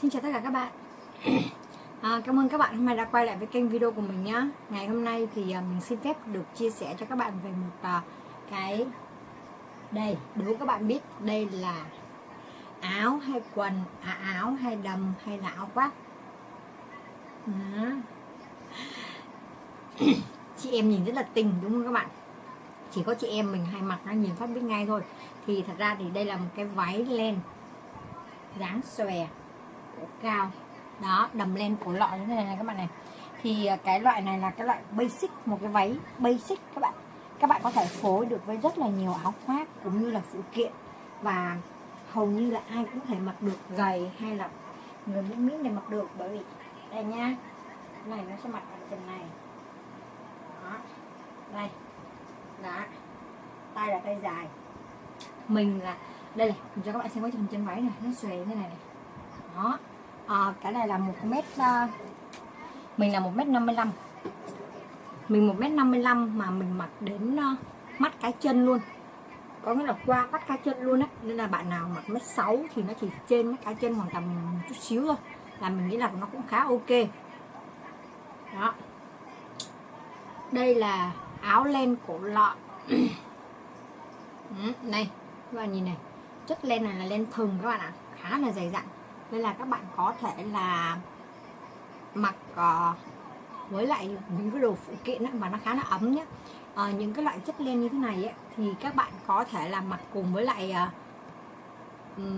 Xin chào tất cả các bạn. Cảm ơn các bạn hôm nay đã quay lại với kênh video của mình nhé. Ngày hôm nay thì mình xin phép được chia sẻ cho các bạn về một cái đây, đố các bạn biết đây là áo hay quần, áo hay đầm hay là áo khoác. Chị em nhìn rất là tình đúng không các bạn? Chỉ có chị em mình hay mặc nó nhìn phát biết ngay thôi. Thì thật ra thì đây là một cái váy len dáng xòe, cổ cao đó, đầm len cổ lọ như thế này các bạn này. Thì cái loại này là cái loại basic, một cái váy basic các bạn có thể phối được với rất là nhiều áo khoác cũng như là phụ kiện, và hầu như là ai cũng có thể mặc được, gầy hay là người miếng miếng này mặc được. Bởi vì đây nha, cái này nó sẽ mặc ở chân này đó, đây đó, tay là tay dài, mình là đây này, mình cho các bạn xem cái chân váy này, nó xòe như thế này này đó. Cái này là 1m, mình là 1m55, mình 1m55 mà mình mặc đến mắt cái chân luôn, có nghĩa là qua mắt cái chân luôn á. Nên là bạn nào mặc 1m6 thì nó chỉ trên mắt cái chân khoảng tầm một chút xíu thôi, là mình nghĩ là nó cũng khá ok đó. Đây là áo len cổ lọ. Này các bạn nhìn này, chất len này là len thừng các bạn ạ, khá là dày dặn. Nên là các bạn có thể là mặc với lại những cái đồ phụ kiện ấy, mà nó khá là ấm nhé. Những cái loại chất len như thế này ấy, thì các bạn có thể là mặc cùng với lại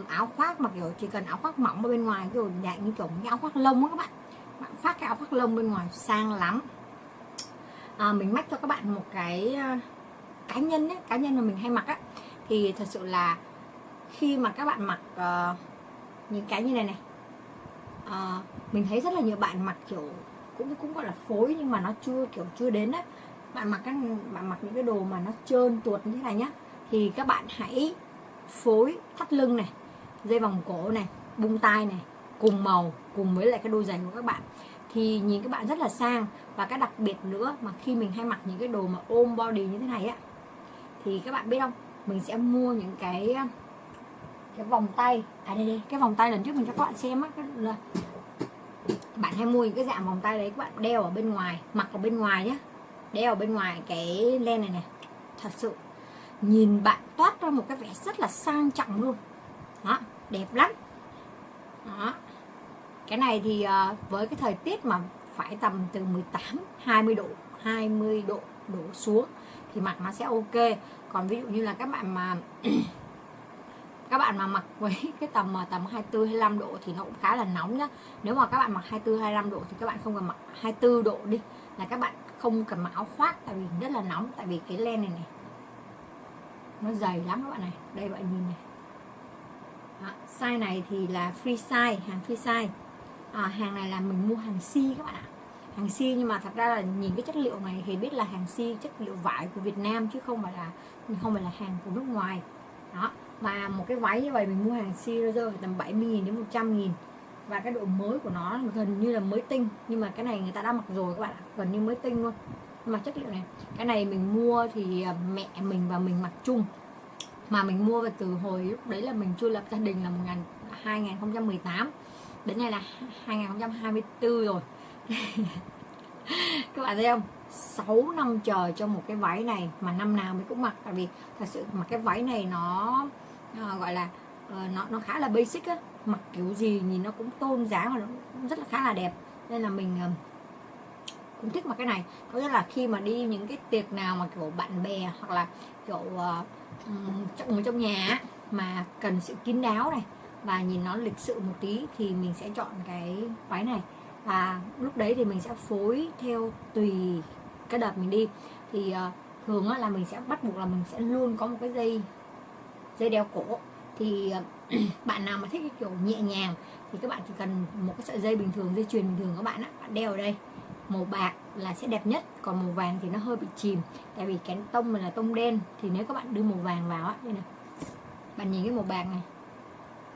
áo khoác, mặc kiểu chỉ cần áo khoác mỏng ở bên ngoài, kiểu dạng như kiểu cái áo khoác lông á các bạn. Bạn khoác cái áo khoác lông bên ngoài sang lắm. Mình mách cho các bạn một cái cá nhân ấy, cá nhân mà mình hay mặc á, thì thật sự là khi mà các bạn mặc những cái như này này, mình thấy rất là nhiều bạn mặc kiểu cũng gọi là phối, nhưng mà nó chưa đến á. Bạn mặc những cái đồ mà nó trơn tuột như thế này nhá, thì các bạn hãy phối thắt lưng này, dây vòng cổ này, bung tai này cùng màu, cùng với lại cái đôi giày của các bạn, thì nhìn các bạn rất là sang. Và cái đặc biệt nữa mà khi mình hay mặc những cái đồ mà ôm body như thế này á, thì các bạn biết không, mình sẽ mua những cái vòng tay. Đây, cái vòng tay lần trước mình cho các bạn xem á, bạn hay mua những cái dạng vòng tay đấy, các bạn đeo ở bên ngoài, mặc ở bên ngoài nhé, đeo ở bên ngoài cái len này này, thật sự nhìn bạn toát ra một cái vẻ rất là sang trọng luôn đó, đẹp lắm đó. Cái này thì với cái thời tiết mà phải tầm từ 18-20 độ, 20 độ đổ xuống thì mặc nó sẽ ok. Còn ví dụ như là các bạn mà mặc với cái tầm 24-25 độ thì nó cũng khá là nóng nhá. Nếu mà các bạn mặc 24-25 độ thì các bạn không cần mặc 24 độ đi, là các bạn không cần mặc áo khoác, tại vì rất là nóng. Tại vì cái len này nó dày lắm các bạn này, đây bạn nhìn này đó. Size này thì là freesize, hàng freesize. Hàng này là mình mua hàng si các bạn ạ, hàng si, nhưng mà thật ra là nhìn cái chất liệu này thì biết là hàng si, chất liệu vải của Việt Nam chứ không phải là hàng của nước ngoài đó. Và một cái váy như vậy mình mua hàng si nó rơi tầm 70.000 đến 100.000, và cái độ mới của nó gần như là mới tinh. Nhưng mà cái này người ta đã mặc rồi các bạn ạ, gần như mới tinh luôn. Nhưng mà chất liệu này, cái này mình mua thì mẹ mình và mình mặc chung, mà mình mua về từ hồi lúc đấy là mình chưa lập gia đình, là 2018, đến nay là 2024 rồi. Các bạn thấy không, 6 năm chờ cho một cái váy này mà năm nào mình cũng mặc. Tại vì thật sự mà cái váy này nó gọi là nó khá là basic á, mặc kiểu gì nhìn nó cũng tôn dáng và nó cũng rất là khá là đẹp. Nên là mình cũng thích mặc cái này. Có nghĩa là khi mà đi những cái tiệc nào mà kiểu bạn bè hoặc là kiểu ngồi trong nhà mà cần sự kín đáo này và nhìn nó lịch sự một tí thì mình sẽ chọn cái váy này. Và lúc đấy thì mình sẽ phối theo tùy cái đợt mình đi. Thì thường là mình sẽ bắt buộc là mình sẽ luôn có một cái dây đeo cổ. Thì bạn nào mà thích cái kiểu nhẹ nhàng thì các bạn chỉ cần một cái sợi dây bình thường, dây chuyền bình thường các bạn đeo ở đây. Màu bạc là sẽ đẹp nhất, còn màu vàng thì nó hơi bị chìm. Tại vì cái tông mình là tông đen, thì nếu các bạn đưa màu vàng vào đây này, bạn nhìn cái màu bạc này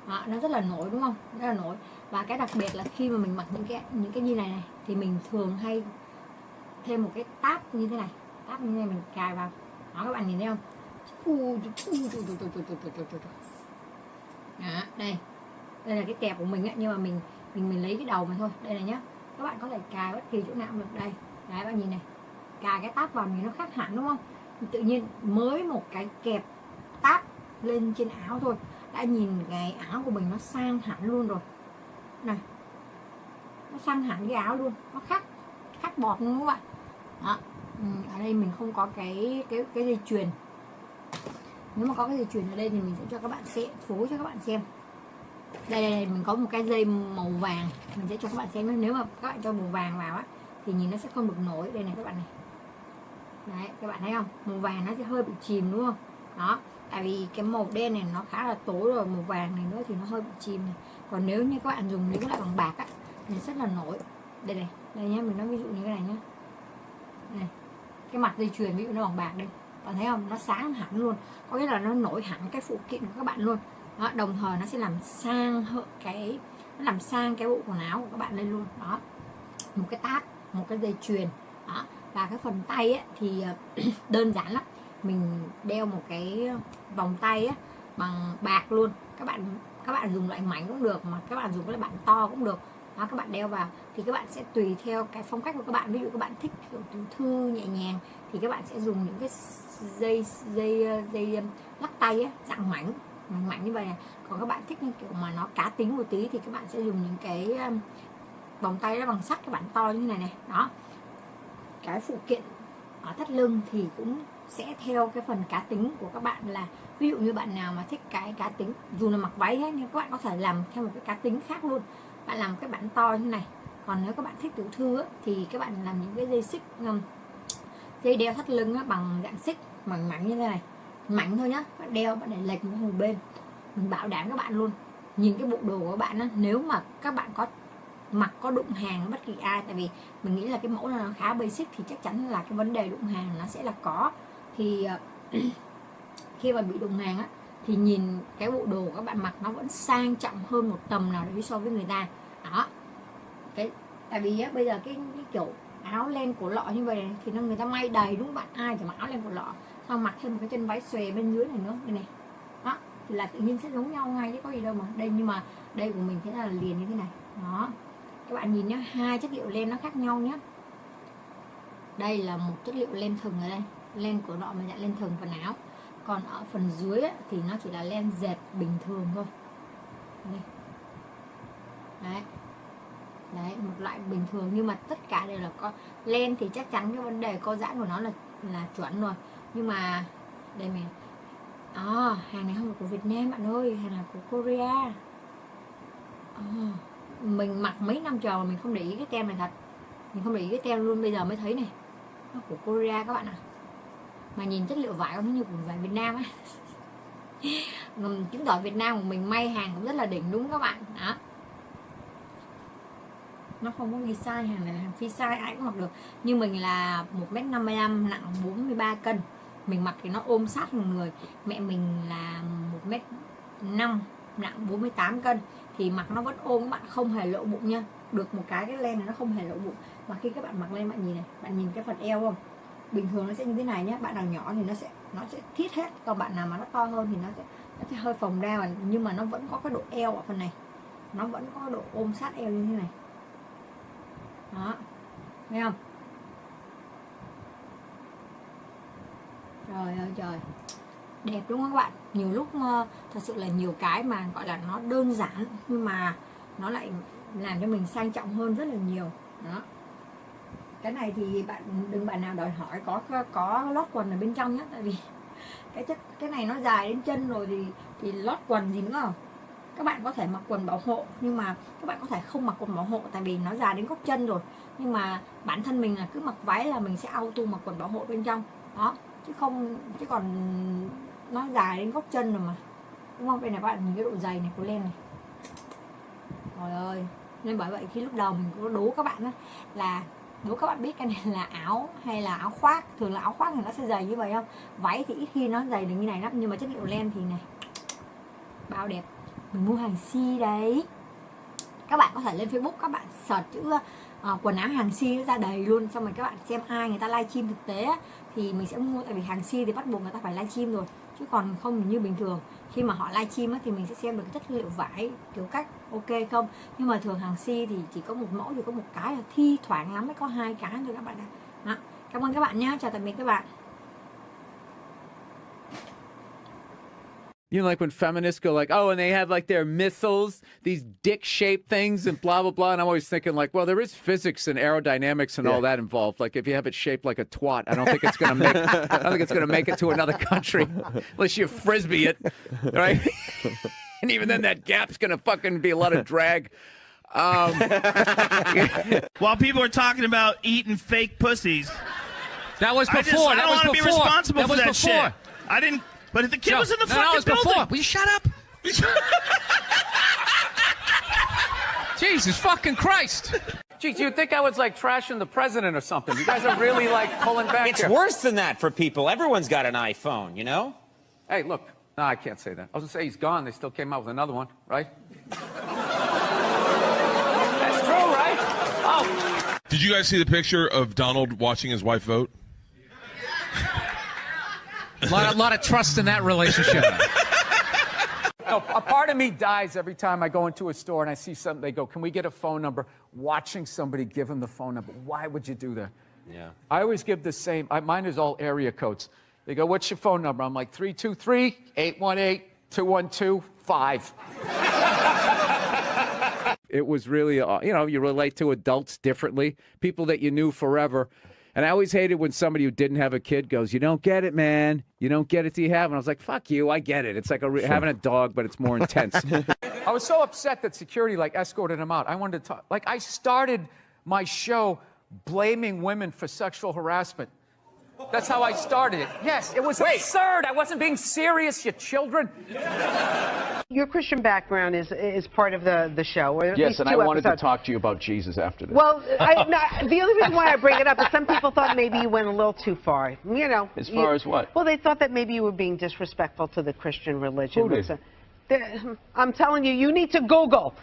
đó, nó rất là nổi đúng không, rất là nổi. Và cái đặc biệt là khi mà mình mặc những cái như này thì mình thường hay thêm một cái táp như thế này, táp như thế này mình cài vào đó, các bạn nhìn thấy không. Đó, đây Đây là cái kẹp của mình ấy, nhưng mà mình lấy cái đầu mà thôi. Đây này nhá, các bạn có thể cài bất kỳ chỗ nào cũng được. Đây đấy, bạn nhìn này, cài cái táp vào thì nó khác hẳn đúng không? Tự nhiên mới một cái kẹp táp lên trên áo thôi đã nhìn cái áo của mình nó sang hẳn luôn rồi này, nó sang hẳn cái áo luôn, nó khác bọt luôn các bạn. Đó. Ở đây mình không có cái dây chuyền. Nếu mà có cái dây chuyền ở đây thì mình sẽ cho các bạn xem, phối cho các bạn xem. Đây mình có một cái dây màu vàng, mình sẽ cho các bạn xem. Nếu mà các bạn cho màu vàng vào á thì nhìn nó sẽ không được nổi. Đây này các bạn này, đấy các bạn thấy không, màu vàng nó sẽ hơi bị chìm đúng không? Đó, tại vì cái màu đen này nó khá là tối rồi, màu vàng này nữa thì nó hơi bị chìm này. Còn nếu như các bạn dùng những loại bằng bạc á thì rất là nổi. Đây này, đây nhá, mình nói ví dụ như cái này nhá, này, cái mặt dây chuyền ví dụ nó bằng bạc đây, bạn thấy không, nó sáng hẳn luôn, có nghĩa là nó nổi hẳn cái phụ kiện của các bạn luôn. Đó, đồng thời nó sẽ làm sang nó làm sang cái bộ quần áo của các bạn lên luôn. Đó, một cái tag, một cái dây chuyền. Đó, và cái phần tay ấy, thì đơn giản lắm, mình đeo một cái vòng tay ấy, bằng bạc luôn. Các bạn dùng loại mảnh cũng được, mà các bạn dùng cái bản to cũng được. Đó, các bạn đeo vào thì các bạn sẽ tùy theo cái phong cách của các bạn. Ví dụ các bạn thích kiểu tiểu thư nhẹ nhàng thì các bạn sẽ dùng những cái dây lắc tay ấy, dạng mảnh như vậy này. Còn các bạn thích như kiểu mà nó cá tính một tí thì các bạn sẽ dùng những cái vòng tay nó bằng sắt, cái bản to như thế này này. Đó, cái phụ kiện ở thắt lưng thì cũng sẽ theo cái phần cá tính của các bạn, là ví dụ như bạn nào mà thích cái cá tính, dù là mặc váy hết nhưng các bạn có thể làm theo một cái cá tính khác luôn. Bạn làm cái bản to như thế này. Còn nếu các bạn thích tiểu thư á, thì các bạn làm những cái dây xích, dây đeo thắt lưng á, bằng dạng xích mảnh như thế này, mảnh thôi nhá. Bạn đeo, bạn để lệch một bên, mình bảo đảm các bạn luôn, nhìn cái bộ đồ của các bạn á, nếu mà các bạn có mặc có đụng hàng bất kỳ ai, tại vì mình nghĩ là cái mẫu này nó khá basic thì chắc chắn là cái vấn đề đụng hàng nó sẽ là có. Thì khi mà bị đụng hàng á thì nhìn cái bộ đồ của các bạn mặc nó vẫn sang trọng hơn một tầm nào đấy so với người ta. Đó, tại vì á, bây giờ cái kiểu áo len cổ lọ như vậy này, thì người ta may đầy đúng không bạn, ai chỉ mặc áo len cổ lọ xong mặc thêm một cái chân váy xòe bên dưới này nữa, đây này. Đó, thì là tự nhiên sẽ giống nhau ngay chứ có gì đâu mà. Đây, nhưng mà đây của mình thế là liền như thế này. Đó, các bạn nhìn nhá, hai chất liệu len nó khác nhau nhé. Đây là một chất liệu len thừng ở đây, len cổ lọ mà dạng len thừng phần áo. Còn ở phần dưới ấy, thì nó chỉ là len dệt bình thường thôi. Đây. Đấy, một loại bình thường, nhưng mà tất cả đều là có len thì chắc chắn cái vấn đề co giãn của nó là chuẩn rồi. Nhưng mà đây mình hàng này không phải của Việt Nam bạn ơi, hàng là của Korea. Mình mặc mấy năm trời mà mình không để ý cái tem này thật, mình không để ý cái tem luôn, bây giờ mới thấy này, nó của Korea các bạn ạ. Mà nhìn chất liệu vải nó như của vải Việt Nam á. Chứng tỏ Việt Nam của mình may hàng cũng rất là đỉnh đúng các bạn. Đó, nó không có ghi size, hàng này là hàng freesize, ai cũng mặc được. Như mình là 1m55, nặng 43 cân, mình mặc thì nó ôm sát người. Mẹ mình là 1m5, nặng 48 cân thì mặc nó vẫn ôm, các bạn không hề lộ bụng nha. Được một cái len này nó không hề lộ bụng. Mà khi các bạn mặc lên, bạn nhìn này, bạn nhìn cái phần eo không, bình thường nó sẽ như thế này nhé. Bạn nào nhỏ thì nó sẽ thiết hết, còn bạn nào mà nó to hơn thì nó sẽ hơi phồng ra, nhưng mà nó vẫn có cái độ eo ở phần này, nó vẫn có độ ôm sát eo như thế này. Đó, thấy không? Trời ơi trời, đẹp đúng không các bạn? Nhiều lúc thật sự là nhiều cái mà gọi là nó đơn giản nhưng mà nó lại làm cho mình sang trọng hơn rất là nhiều. Đó, cái này thì đừng bạn nào đòi hỏi có lót quần ở bên trong nhé, tại vì cái này nó dài đến chân rồi thì lót quần gì nữa không? Các bạn có thể mặc quần bảo hộ, nhưng mà các bạn có thể không mặc quần bảo hộ tại vì nó dài đến gót chân rồi. Nhưng mà bản thân mình là cứ mặc váy là mình sẽ auto mặc quần bảo hộ bên trong. Đó, chứ còn nó dài đến gót chân rồi mà, đúng không? Đây này các bạn nhìn cái độ dày này của len này, trời ơi. Nên bởi vậy khi lúc đầu mình có đố các bạn là đố các bạn biết cái này là áo hay là áo khoác. Thường là áo khoác thì nó sẽ dày như vậy không, váy thì ít khi nó dày được như này lắm. Nhưng mà chất liệu len thì này, bao đẹp. Mình mua hàng si đấy, các bạn có thể lên Facebook các bạn search chữ quần áo hàng si nó ra đầy luôn. Xong rồi các bạn xem ai người ta livestream thực tế thì mình sẽ mua, tại vì hàng si thì bắt buộc người ta phải livestream rồi. chứ còn không như bình thường. Khi mà họ livestream thì mình sẽ xem được chất liệu vải kiểu cách ok không. Nhưng mà thường hàng si thì chỉ có một mẫu, thì có một cái, là thi thoảng lắm mới có 2 cái thôi các bạn ạ. Đó. Cảm ơn các bạn nhé, chào tạm biệt các bạn. You know, like when feminists go like, oh, and they have like their missiles, these dick-shaped things and blah, blah, blah. And I'm always thinking like, well, there is physics and aerodynamics and all that involved. Like if you have it shaped like a twat, I don't think it's going to make it to another country unless you Frisbee it, right? And even then that gap's going to fucking be a lot of drag. While people are talking about eating fake pussies. That was before. I don't want to be responsible for that shit. I didn't. But if the kid was in the fucking it was building. Before. Will you shut up? Jesus fucking Christ. Geez, you'd think I was like trashing the president or something. You guys are really like pulling back It's here. worse than that for people. Everyone's got an iPhone, you know? Hey, look. No, I can't say that. I was going to say he's gone. They still came out with another one, right? That's true, right? Oh. Did you guys see the picture of Donald watching his wife vote? A lot of trust in that relationship. No, a part of me dies every time I go into a store and I see something. They go, can we get a phone number? Watching somebody give them the phone number. Why would you do that? Yeah. I always give the same. Mine is all area codes. They go, what's your phone number? I'm like, 323-818-212-5. It was really, you know, you relate to adults differently, people that you knew forever. And I always hated when somebody who didn't have a kid goes, you don't get it, man. You don't get it till you have. And I was like, fuck you, I get it. It's like having a dog, but it's more intense. I was so upset that security like escorted him out. I wanted to talk. Like I started my show blaming women for sexual harassment. That's how I started it. Yes, it was absurd. I wasn't being serious, you children. Your Christian background is part of the show. Or at Yes, least and two I wanted to episodes. talk to you about Jesus after this. Well, the only reason why I bring it up is some people thought maybe you went a little too far. You know. As far as what? Well, they thought that maybe you were being disrespectful to the Christian religion. Who did? I'm telling you, you need to Google.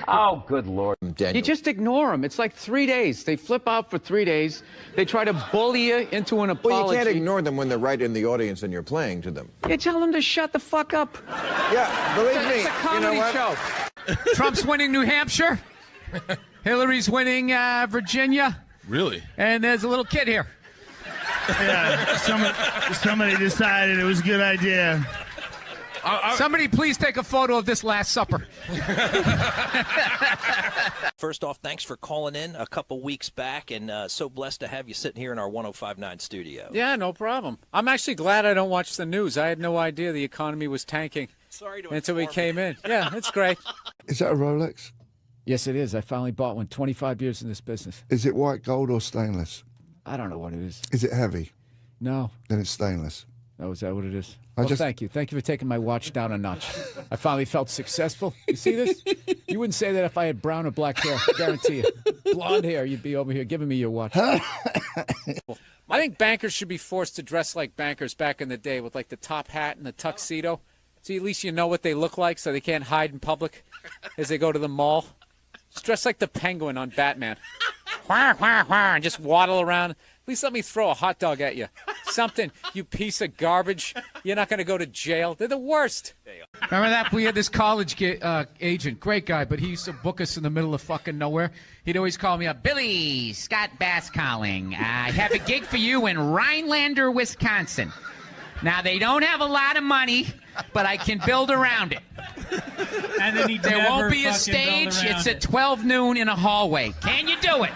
Oh, good Lord. You just ignore them. It's like 3 days. They flip out for 3 days. They try to bully you into an apology. Well, you can't ignore them when they're right in the audience and you're playing to them. You tell them to shut the fuck up. Yeah, believe me. It's a comedy show. Trump's winning New Hampshire. Hillary's winning Virginia. Really? And there's a little kid here. Yeah, somebody decided it was a good idea. Somebody please take a photo of this Last Supper. First off, thanks for calling in a couple weeks back, and so blessed to have you sitting here in our 105.9 studio. Yeah, no problem. I'm actually glad I don't watch the news. I had no idea the economy was tanking until we came in. Yeah, it's great. Is that a Rolex? Yes, it is. I finally bought one. 25 years in this business. Is it white gold or stainless? I don't know what it is. Is it heavy? No. Then it's stainless. Oh, is that what it is? Well, thank you. Thank you for taking my watch down a notch. I finally felt successful. You see this? You wouldn't say that if I had brown or black hair. Guarantee you. Blonde hair, you'd be over here giving me your watch. I think bankers should be forced to dress like bankers back in the day with like the top hat and the tuxedo. So at least you know what they look like so they can't hide in public as they go to the mall. Just dress like the Penguin on Batman. And just waddle around. At least let me throw a hot dog at you. Something, you piece of garbage. You're not going to go to jail. They're the worst. Remember that? We had this college agent, great guy, but he used to book us in the middle of fucking nowhere. He'd always call me up, Billy, Scott Bass calling. I have a gig for you in Rhinelander, Wisconsin. Now, they don't have a lot of money, but I can build around it. And then There won't be a stage. It's at 12 noon in a hallway. Can you do it?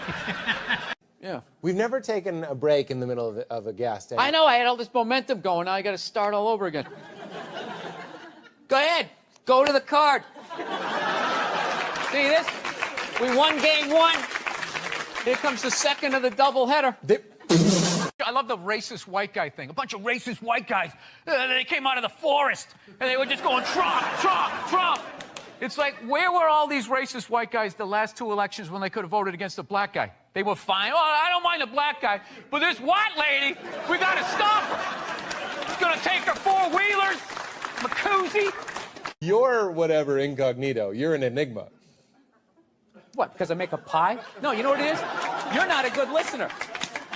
Yeah. We've never taken a break in the middle of a gas station. I know. I had all this momentum going. Now I got to start all over again. Go ahead. Go to the card. See this? We won game one. Here comes the second of the doubleheader. I love the racist white guy thing. A bunch of racist white guys. They came out of the forest, and they were just going, Trump, Trump, Trump. It's like, where were all these racist white guys the last two elections when they could have voted against a black guy? They were fine. Oh, I don't mind the black guy, but this white lady, we got to stop her. She's going to take her four-wheelers, Macuzzi. You're whatever incognito. You're an enigma. What, because I make a pie? No, you know what it is? You're not a good listener.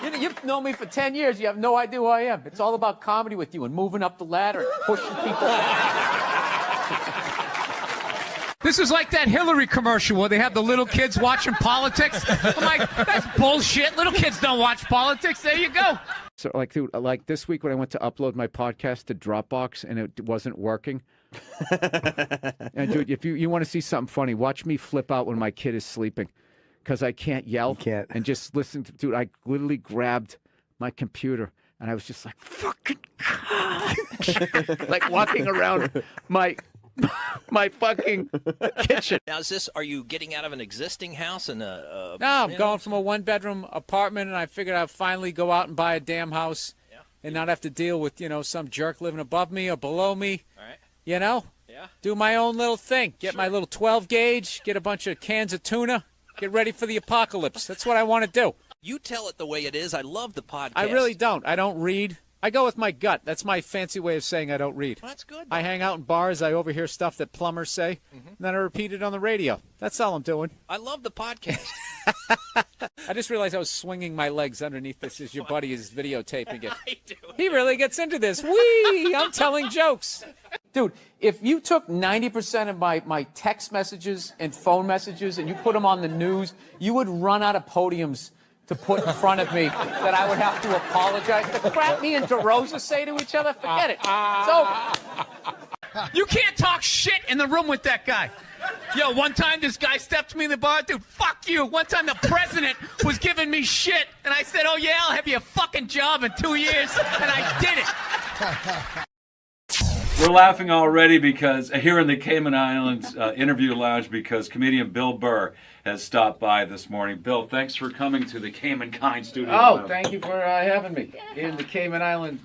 You've known me for 10 years. You have no idea who I am. It's all about comedy with you and moving up the ladder and pushing people. This is like that Hillary commercial where they have the little kids watching politics. I'm like, that's bullshit. Little kids don't watch politics. There you go. So, like, dude, like this week when I went to upload my podcast to Dropbox and it wasn't working. And, dude, if you want to see something funny, watch me flip out when my kid is sleeping because I can't yell. And just listen to, dude, I literally grabbed my computer and I was just like, fucking God. Like walking around my fucking kitchen. Now, are you getting out of an existing house and No, I'm going from a one-bedroom apartment, and I figured I'd finally go out and buy a damn house and not have to deal with, some jerk living above me or below me. All right. Yeah. Do my own little thing. Get my little 12 gauge, get a bunch of cans of tuna, get ready for the apocalypse. That's what I want to do. You tell it the way it is. I love the podcast. I really don't. I don't read. I go with my gut. That's my fancy way of saying I don't read. Well, that's good. I hang out in bars. I overhear stuff that plumbers say, and then I repeat it on the radio. That's all I'm doing. I love the podcast. I just realized I was swinging my legs underneath this as your buddy is videotaping it. I do. He really gets into this. Whee! I'm telling jokes. Dude, if you took 90% of my text messages and phone messages and you put them on the news, you would run out of podiums to put in front of me that I would have to apologize. The crap me and DeRosa say to each other, forget it. It's over. You can't talk shit in the room with that guy. Yo, one time this guy stepped to me in the bar. Dude, fuck you. One time the president was giving me shit, and I said, oh, yeah, I'll have you a fucking job in 2 years, and I did it. We're laughing already because here in the Cayman Islands interview lounge because comedian Bill Burr has stopped by this morning. Bill, thanks for coming to the Cayman Kind studio. Oh, thank you for having me in the Cayman Island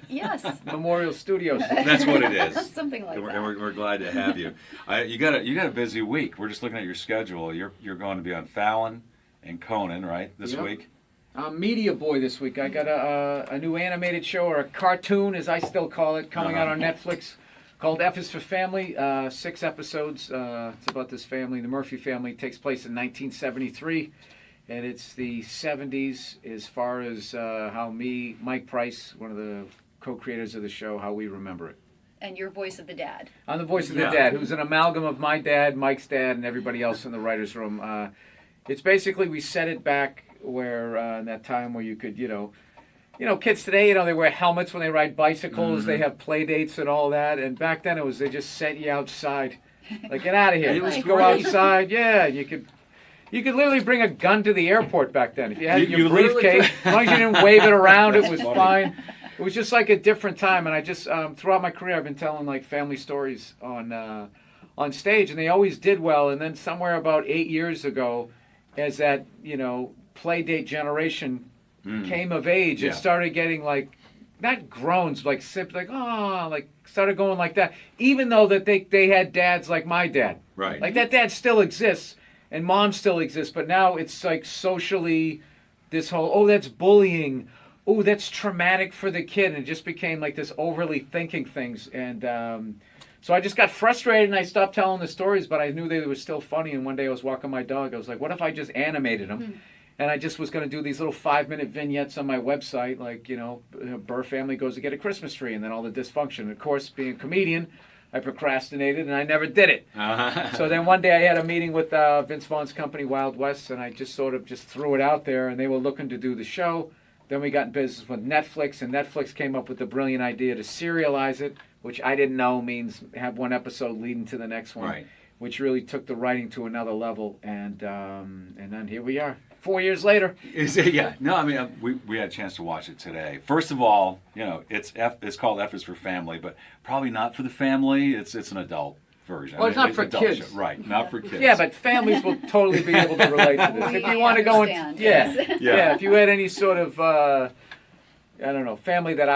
Yes. Memorial Studios. That's what it is. Something like And that. we're glad to have you. You got a busy week. We're just looking at your schedule. You're going to be on Fallon and Conan, right, this week? I'm Media Boy this week. I got a new animated show, or a cartoon, as I still call it, coming out on Netflix called F is for Family. 6 episodes. It's about this family, the Murphy family. It takes place in 1973, and it's the 70s as far as how Mike Price, one of the co-creators of the show, how we remember it. And your voice of the dad. I'm the voice of the dad, who's an amalgam of my dad, Mike's dad, and everybody else in the writer's room. It's basically, we set it back where in that time where you could, kids today, they wear helmets when they ride bicycles. They have play dates and all that. And back then they just set you outside, like, get out of here. Just go outside. Yeah, you could literally bring a gun to the airport back then if you had your briefcase. As long as you didn't wave it around, it was fine. It was just like a different time. And I just throughout my career, I've been telling like family stories on stage, and they always did well. And then somewhere about 8 years ago, as that play date generation came of age, it started getting like not groans, like started going like that, even though that they had dads like my dad, right? Like that dad still exists and mom still exists, but now it's like socially this whole that's bullying, that's traumatic for the kid, and it just became like this overly thinking things. And so I just got frustrated and I stopped telling the stories, but I knew they were still funny. And one day I was walking my dog, I was like, what if I just animated them? And I just was going to do these little 5-minute vignettes on my website, like, Burr family goes to get a Christmas tree, and then all the dysfunction. Of course, being a comedian, I procrastinated, and I never did it. So then one day I had a meeting with Vince Vaughn's company, Wild West, and I just sort of just threw it out there, and they were looking to do the show. Then we got in business with Netflix, and Netflix came up with the brilliant idea to serialize it, which I didn't know means have one episode leading to the next one, right, which really took the writing to another level. And then here we are. 4 years later. Yeah. No, I mean, we had a chance to watch it today. First of all, it's called F is for Family, but probably not for the family. It's an adult version. Well, it's not for kids. Show. Right, not for kids. Yeah, but families will totally be able to relate to this. If you want to go and if you had any sort of family that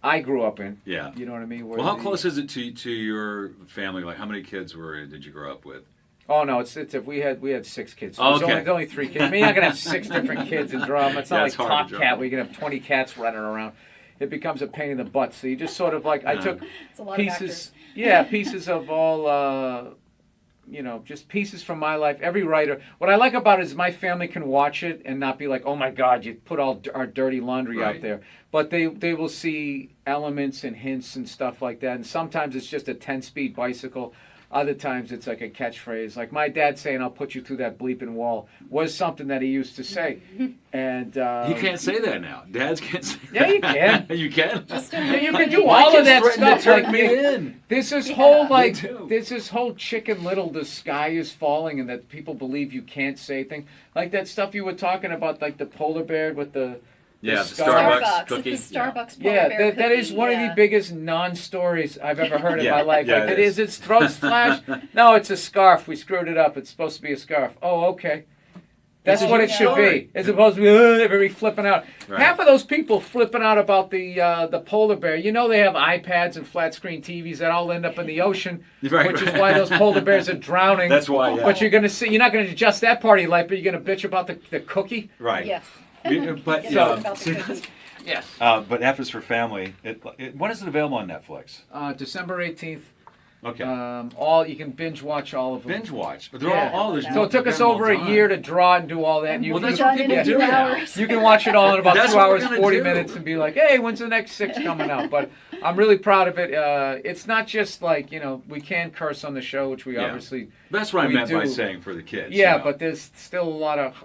I grew up in. Yeah. You know what I mean? Well, how close is it to your family? Like, how many kids did you grow up with? Oh no, it's if we had 6 kids. So there's only 3 kids. I mean, you're not gonna have 6 different kids in drama. It's not like Top Cat where you can have 20 cats running around. It becomes a pain in the butt. So you just sort of like I took pieces, pieces of all just pieces from my life. Every writer, what I like about it is my family can watch it and not be like, oh my God, you put all our dirty laundry out there. But they will see elements and hints and stuff like that. And sometimes it's just a 10-speed bicycle. Other times it's like a catchphrase. Like my dad saying, I'll put you through that bleeping wall was something that he used to say. And You can't say that now. Dads can't say yeah, that. you can. You can? You can do all of that stuff. Turn Like, me in. There's this whole Chicken Little, the sky is falling, and that people believe you can't say things. Like that stuff you were talking about, like the polar bear with the Starbucks cookie. It's the Starbucks polar bear that is cookie, one of the biggest non-stories I've ever heard in my life. Yeah, like it is. It's throat splash. No, it's a scarf. We screwed it up. It's supposed to be a scarf. Oh, okay. That's what it should be. It's supposed to be everybody flipping out. Right. Half of those people flipping out about the polar bear. You know they have iPads and flat screen TVs that all end up in the ocean, Right. which is why those polar bears are drowning. That's why, yeah. But you're not going to adjust that part of your life, but you're going to bitch about the cookie. Right. Yes. But Yes. but F is for Family. When is it available on Netflix? December 18th. Okay. You can binge watch all of them. Binge watch. They're all there's So it took us over a year to draw and do all that. And Well, that's what people do now. You can watch it all in about That's 2 what we're hours, gonna 40 do. minutes, and be like, hey, when's the next 6 coming out? But I'm really proud of it. It's not just like, we can curse on the show, which we obviously That's what I meant by do. saying for the kids. Yeah, but there's still a lot of,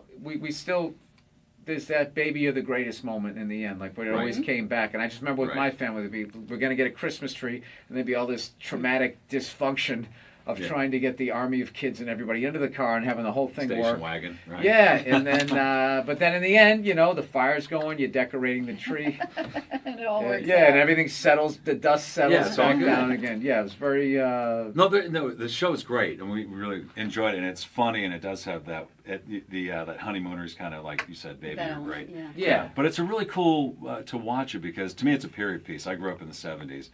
there's that baby of the greatest moment in the end, like when it always came back. And I just remember with my family, we're going to get a Christmas tree, and there'd be all this traumatic dysfunction of trying to get the army of kids and everybody into the car and having the whole thing Station work. wagon, right? Yeah, and then, but then in the end, the fire's going, you're decorating the tree. And it all works Yeah, out. and everything settles, the dust settles it's all back good. down again. Yeah, it was very... No, the show is great, and we really enjoyed it. And it's funny, and it does have that that honeymooners kind of, like you said, baby, you're great. Yeah. But it's a really cool to watch it because to me it's a period piece. I grew up in the '70s.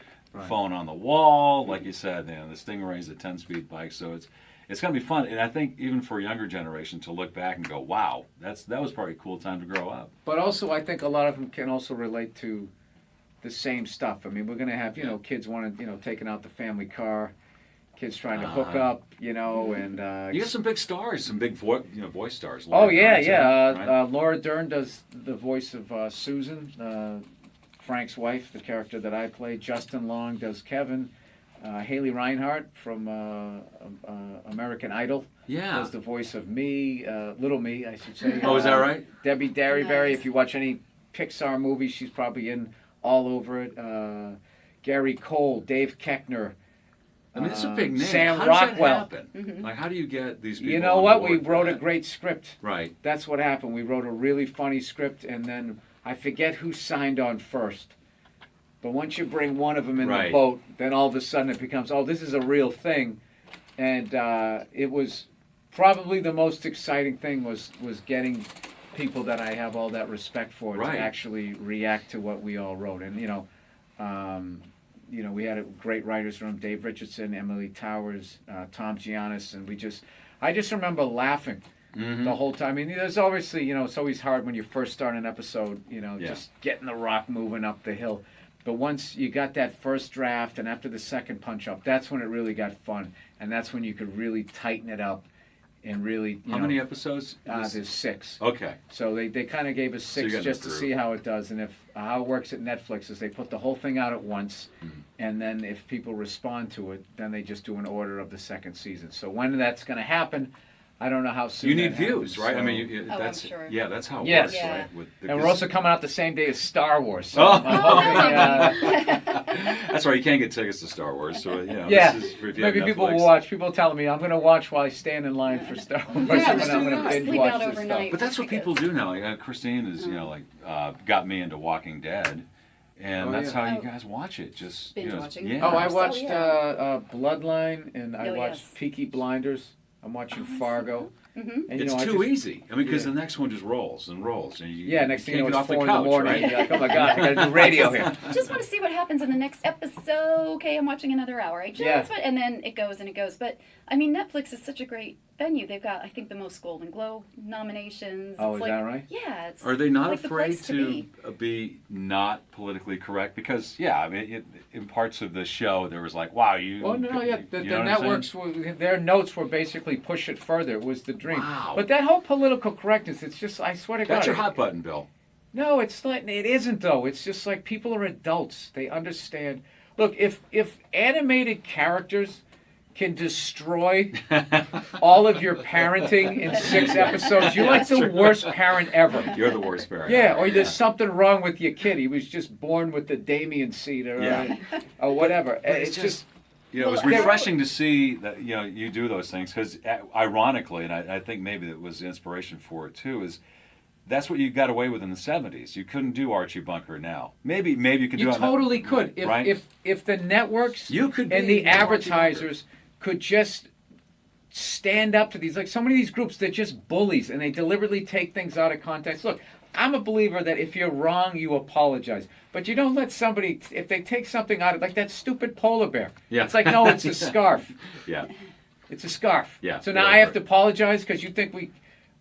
Phone on the wall, like you said, the Stingray's a 10-speed bike, so it's going to be fun. And I think even for a younger generation to look back and go, wow, that was probably a cool time to grow up. But also, I think a lot of them can also relate to the same stuff. I mean, we're going to have, kids wanting, taking out the family car, kids trying to hook up, and... you got some big stars, some big voice stars. Oh, yeah, Dern's in it, right? Laura Dern does the voice of Susan, Frank's wife, the character that I play. Justin Long does Kevin. Haley Reinhart from American Idol does the voice of me, Little Me, I should say. Oh, is that right? Debbie Derryberry. If you watch any Pixar movie, she's probably in all over it. Gary Cole, Dave Koechner. I mean, it's a big name. Sam how does Rockwell. that happen? Like, how do you get these people You know on what? board We for wrote a that? great script. Right. That's what happened. We wrote a really funny script, and then I forget who signed on first. But once you bring one of them in the boat, then all of a sudden it becomes, oh, this is a real thing. And it was probably the most exciting thing was getting people that I have all that respect for to actually react to what we all wrote. And, we had a great writers room, Dave Richardson, Emily Towers, Tom Giannis, and I just remember laughing the whole time. I mean, there's obviously, it's always hard when you first start an episode, just getting the rock moving up the hill. But once you got that first draft and after the second punch up, that's when it really got fun. And that's when you could really tighten it up and really, How many episodes? There's 6. Okay. So they kind of gave us 6 just to see how it does. And how it works at Netflix is they put the whole thing out at once. And then if people respond to it, then they just do an order of the second season. So when that's going to happen, I don't know how soon. You need that views, happens, right? so. I mean, that's I'm sure. yeah, that's how it Yes. works, right? With And we're also coming out the same day as Star Wars. So Oh. I'm hoping, that's right. You can't get tickets to Star Wars, so yeah, This is for if you maybe have people will Netflix. watch. People telling me I'm going to watch while I stand in line for Star Wars. Yeah, I'm just going to binge sleep watch out this overnight. stuff. But that's what people do now. Like, Christine is, got me into Walking Dead, and that's how you guys watch it. Just Binge watching. Yeah. Oh, I watched yeah. Bloodline, and I Oh, watched yes. Peaky Blinders. I'm watching Fargo. And, It's too easy. I mean, because the next one just rolls and rolls. And you, next thing you know, can't it's get 4 off in the morning. right? And you're like, oh my God, I got to do radio here. Just want to see what happens in the next episode. Okay, I'm watching another hour. And then it goes and it goes. But I mean, Netflix is such a great venue. They've got, I think, the most Golden Globe nominations. Oh, it's is that right? Yeah. It's Are they not like the afraid place to be not politically correct? Because I mean, in parts of the show there was like, wow, you. Well, no, yeah, the you know what I'm networks, their notes were basically push it further. It was the dream. Wow. But that whole political correctness, it's just, I swear to God. That's your hot button, Bill. No, it's not. It isn't though. It's just like people are adults. They understand. Look, if animated characters can destroy all of your parenting in 6 episodes, you're like the worst parent ever. You're the worst parent. Yeah, or there's something wrong with your kid. He was just born with the Damien seed or whatever. It's just. It was refreshing to see that you do those things because, ironically, and I think maybe that was the inspiration for it too, is that's what you got away with in the 70s. You couldn't do Archie Bunker now. Maybe you could do it. You totally could. If the networks and the advertisers could just stand up to these, like so many of these groups, they're just bullies and they deliberately take things out of context. Look, I'm a believer that if you're wrong, you apologize. But you don't let somebody, if they take something out of, like that stupid polar bear. Yeah. It's like, no, it's a scarf. Yeah. It's a scarf. Yeah. So now I have to apologize because you think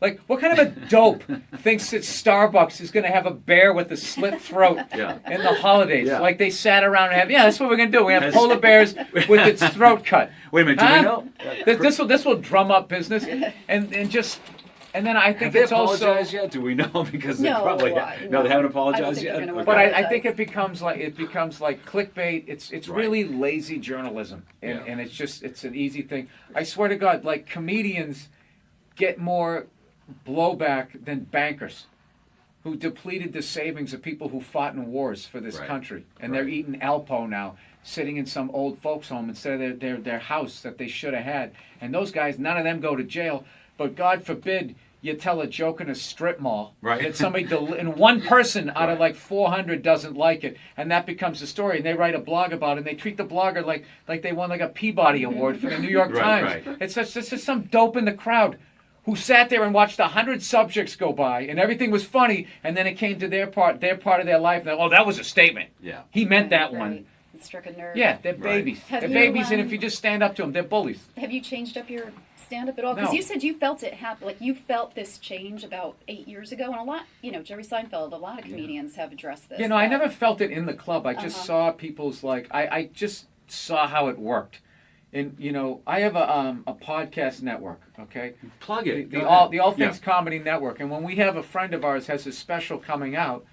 like, what kind of a dope thinks that Starbucks is going to have a bear with a slit throat in the holidays? Yeah. Like they sat around and that's what we're going to do. We have polar bears with its throat cut. Wait a minute, do we know? This will drum up business and then I think have they it's apologized also yet? Do we know? Because No, they probably no. they haven't apologized yet. gonna Okay. But I think it becomes like clickbait. It's Right. really lazy journalism, and it's an easy thing. I swear to God, like comedians get more blowback than bankers, who depleted the savings of people who fought in wars for this country, and they're eating Alpo now, sitting in some old folks' home instead of their house that they should have had. And those guys, none of them go to jail. But God forbid you tell a joke in a strip mall that somebody and one person out of like 400 doesn't like it, and that becomes the story. And they write a blog about it. And they treat the blogger like they won like a Peabody Award for the New York Times. Right. It's just some dope in the crowd who sat there and watched 100 subjects go by, and everything was funny. And then it came to their part of their life. And that was a statement. Yeah, he meant that one. It struck a nerve. Yeah, they're babies. Have They're you, babies, and if you just stand up to them, they're bullies. Have you changed up your stand-up at all? Because No. you said you felt it happen. Like you felt this change about 8 years ago, and a lot, Jerry Seinfeld, a lot of comedians have addressed this. I never felt it in the club. I just saw people's I just saw how it worked. And I have a podcast network. Okay, plug it. The All Things Comedy Network. And when we have a friend of ours has a special coming out,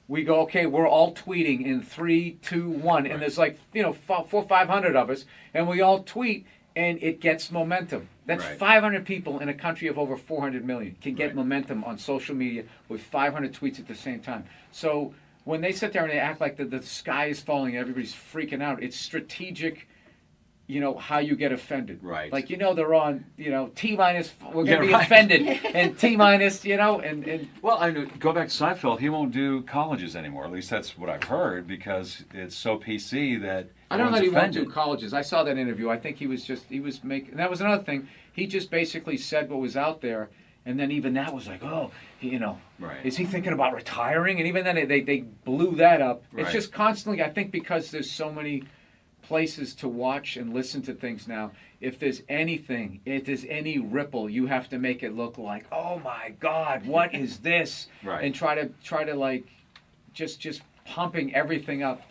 we go, okay, we're all tweeting in 3, 2, 1, and there's like 400-500 of us, and we all tweet, and it gets momentum. That's 500 people in a country of over 400 million can get momentum on social media with 500 tweets at the same time. So when they sit there and they act like the sky is falling and everybody's freaking out, it's strategic. How you get offended. Right. Like, they're on, T minus, we're going to be offended. And T minus, and. Well, I know, go back to Seinfeld, he won't do colleges anymore. At least that's what I've heard, because it's so PC that I don't know that he won't offended. do colleges. I saw that interview. I think he was making, and that was another thing. He just basically said what was out there. And then even that was like, is he thinking about retiring? And even then they blew that up. Right. It's just constantly, I think because there's so many places to watch and listen to things now, if there's any ripple, you have to make it look like, oh my God, what is this? Right. And try to like just pumping everything up